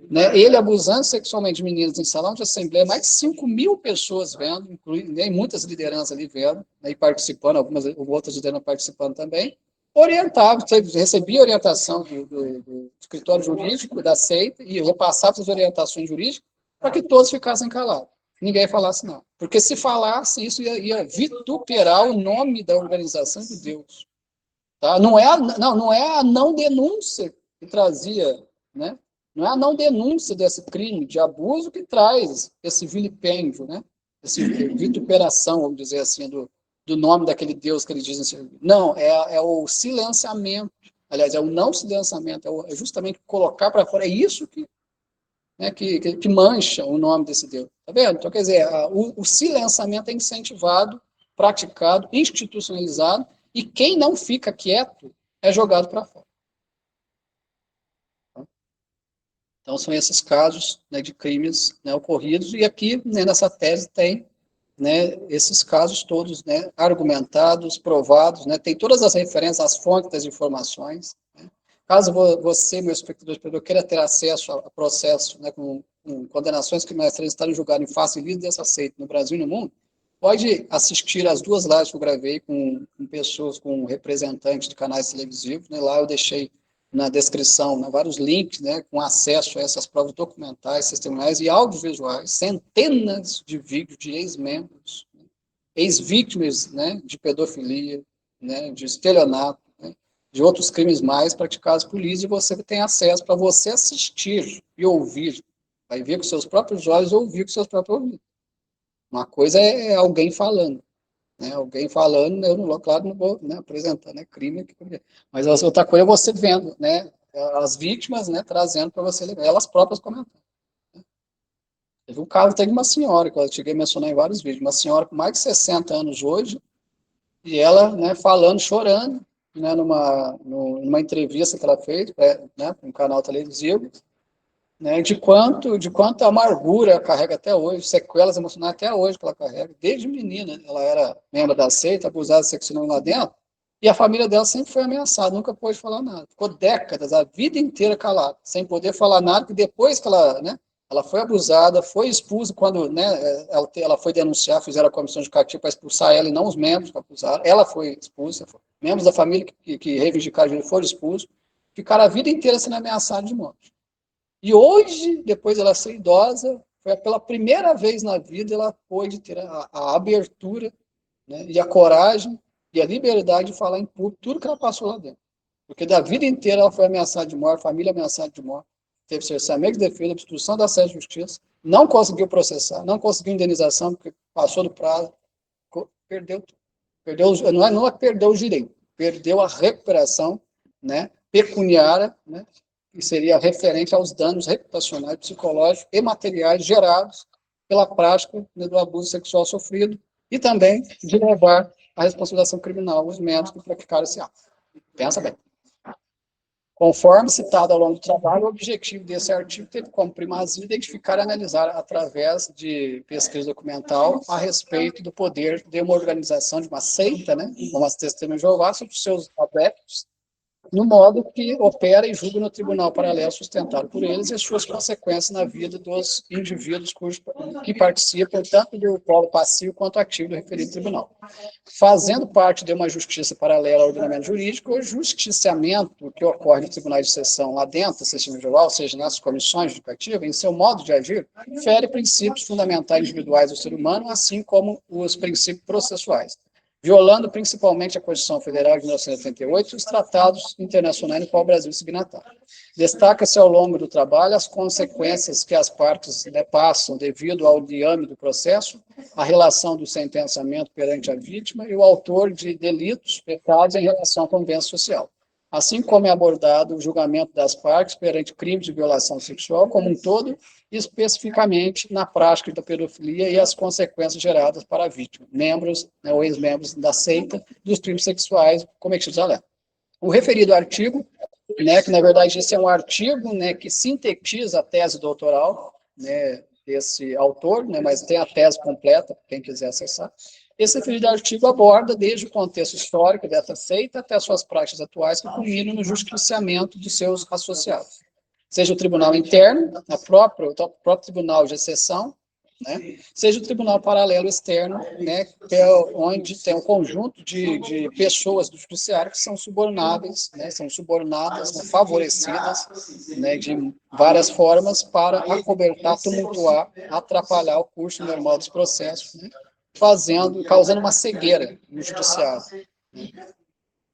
né, ele abusando sexualmente de meninas em salão de assembleia, mais de 5.000 pessoas vendo, incluindo, né, muitas lideranças ali vendo, né, e participando, algumas outras lideranças participando também, orientava, recebia orientação do escritório jurídico da seita e repassava as orientações jurídicas para que todos ficassem calados. Ninguém falasse não. Porque se falasse, isso ia vituperar o nome da organização de Deus. Tá? Não é a não denúncia que trazia, né? Não é a não denúncia desse crime de abuso que traz esse vilipêndio, né? Essa vituperação, vamos dizer assim, do nome daquele Deus que eles dizem servir. Não, é o silenciamento. Aliás, é o não silenciamento, é justamente colocar para fora. É isso que, né, que mancha o nome desse Deus. Tá vendo? Então, quer dizer, o silenciamento é incentivado, praticado, institucionalizado, e quem não fica quieto é jogado para fora. Então, são esses casos, né, de crimes, né, ocorridos, e aqui, né, nessa tese tem, né, esses casos todos, né, argumentados, provados, né, tem todas as referências, as fontes das informações. Né. Caso você, meu espectador, queira ter acesso a processo, né, com condenações criminais estarem julgadas em face livre dessa seita no Brasil e no mundo, pode assistir as 2 lives que eu gravei com pessoas, com representantes de canais televisivos, né, lá eu deixei na descrição, né, vários links, né, com acesso a essas provas documentais, testemunhais e audiovisuais, centenas de vídeos de ex-membros, né, ex-vítimas, né, de pedofilia, né, de estelionato, né, de outros crimes mais praticados por polícia, e você tem acesso para você assistir e ouvir, vai ver com seus próprios olhos ou ouvir com seus próprios ouvidos. Uma coisa é alguém falando, né? Alguém falando, eu não, claro, não vou, né, apresentar, né, crime, mas outra coisa é você vendo, né, as vítimas, né, trazendo para você, elas próprias comentando. Teve um caso até de uma senhora, que eu cheguei a mencionar em vários vídeos, uma senhora com mais de 60 anos hoje, e ela, né, falando, chorando, né, numa entrevista que ela fez, né, para um canal televisivo, né, de quanto amargura carrega até hoje, sequelas emocionais até hoje que ela carrega, desde menina. Ela era membro da seita, abusada sexualmente lá dentro, e a família dela sempre foi ameaçada, nunca pôde falar nada. Ficou décadas, a vida inteira calada, sem poder falar nada, que depois que ela, né, ela foi abusada, foi expulsa quando, né, ela foi denunciar, fizeram a comissão educativa para expulsar ela e não os membros que abusaram. Ela foi expulsa, membros da família que reivindicaram foram expulsos, ficaram a vida inteira sendo ameaçados de morte. E hoje, depois dela ser idosa, Foi pela primeira vez na vida ela pôde ter a abertura, né, e a coragem e a liberdade de falar em público tudo que ela passou lá dentro. Porque da vida inteira ela foi ameaçada de morte, família ameaçada de morte, teve cerceamento de defesa, obstrução da sede de justiça, não conseguiu processar, não conseguiu indenização, porque passou do prazo, perdeu tudo. Não é perdeu o direito, perdeu a recuperação, né, pecuniária, né, que seria referente aos danos reputacionais, psicológicos e materiais gerados pela prática, né, do abuso sexual sofrido e também de levar à responsabilização criminal os membros que praticaram esse ato. Pensa bem. Conforme citado ao longo do trabalho, o objetivo desse artigo teve como primazia identificar e analisar, através de pesquisa documental, a respeito do poder de uma organização, de uma seita, né, como as Testemunhas de Jeová, sobre os seus adeptos, no modo que opera e julga no tribunal paralelo sustentado por eles e suas consequências na vida dos indivíduos que participam tanto do polo passivo quanto ativo do referido tribunal. Fazendo parte de uma justiça paralela ao ordenamento jurídico, o justiciamento que ocorre no tribunais de seção lá dentro da Testemunha de Jeová, ou seja, nas comissões judicativas, em seu modo de agir, fere princípios fundamentais individuais do ser humano, assim como os princípios processuais, violando principalmente a Constituição Federal de 1988 e os tratados internacionais no qual o Brasil é signatário. Destaca-se ao longo do trabalho as consequências que as partes, né, passam devido ao diâmetro do processo, a relação do sentenciamento perante a vítima e o autor de delitos, pecados em relação à convivência social, assim como é abordado o julgamento das partes perante crimes de violação sexual como um todo, especificamente na prática da pedofilia e as consequências geradas para a vítima, membros, né, ou ex-membros da seita, dos crimes sexuais cometidos além. O referido artigo, né, que na verdade esse é um artigo, né, que sintetiza a tese doutoral, né, desse autor, né, mas tem a tese completa, quem quiser acessar. Esse referido artigo aborda desde o contexto histórico dessa seita até suas práticas atuais, que culminam no justiciamento de seus associados. Seja o tribunal interno, o próprio tribunal de exceção, né, seja o tribunal paralelo externo, né, que é onde tem um conjunto de pessoas do judiciário que são subornáveis, né, são subornadas, né, favorecidas, né, de várias formas para acobertar, tumultuar, atrapalhar o curso normal dos processos, né, causando uma cegueira no judiciário, né,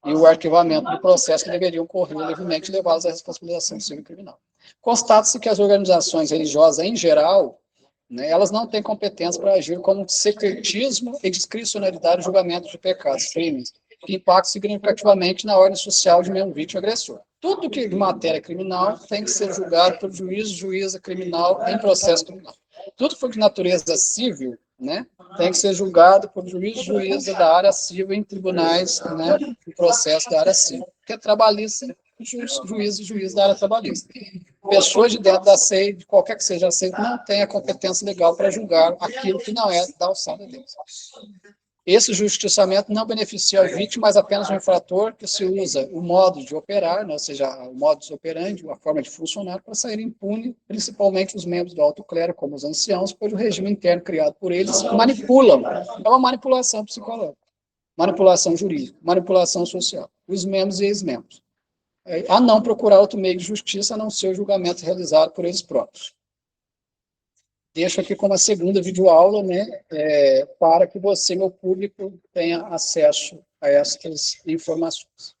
e o arquivamento do processo que deveriam correr livremente levá-los à responsabilização civil e criminal. Constata-se que as organizações religiosas, em geral, né, elas não têm competência para agir como secretismo e discricionalidade no julgamento de pecados, crimes, que impactam significativamente na ordem social de mesmo vítima e agressor. Tudo que de matéria criminal tem que ser julgado por juiz, juíza criminal em processo criminal. Tudo que for de natureza civil, né, tem que ser julgado por juiz, juíza da área civil em tribunais, né, de processo da área civil. Porque é trabalhista, juiz e juiz da área trabalhista. Pessoas de dentro da SEI, de qualquer que seja a SEI, não têm a competência legal para julgar aquilo que não é da alçada deles. Esse justiciamento não beneficia a vítima, mas apenas o infrator, que se usa o modo de operar, né, ou seja, o modus operandi, a forma de funcionar, para sair impune, principalmente os membros do alto clero, como os anciãos, pois o regime interno criado por eles manipulam. É uma manipulação psicológica, manipulação jurídica, manipulação social. Os membros e ex-membros. A não procurar outro meio de justiça, a não ser o julgamento realizado por eles próprios. Deixo aqui como a segunda videoaula, né, para que você, meu público, tenha acesso a estas informações.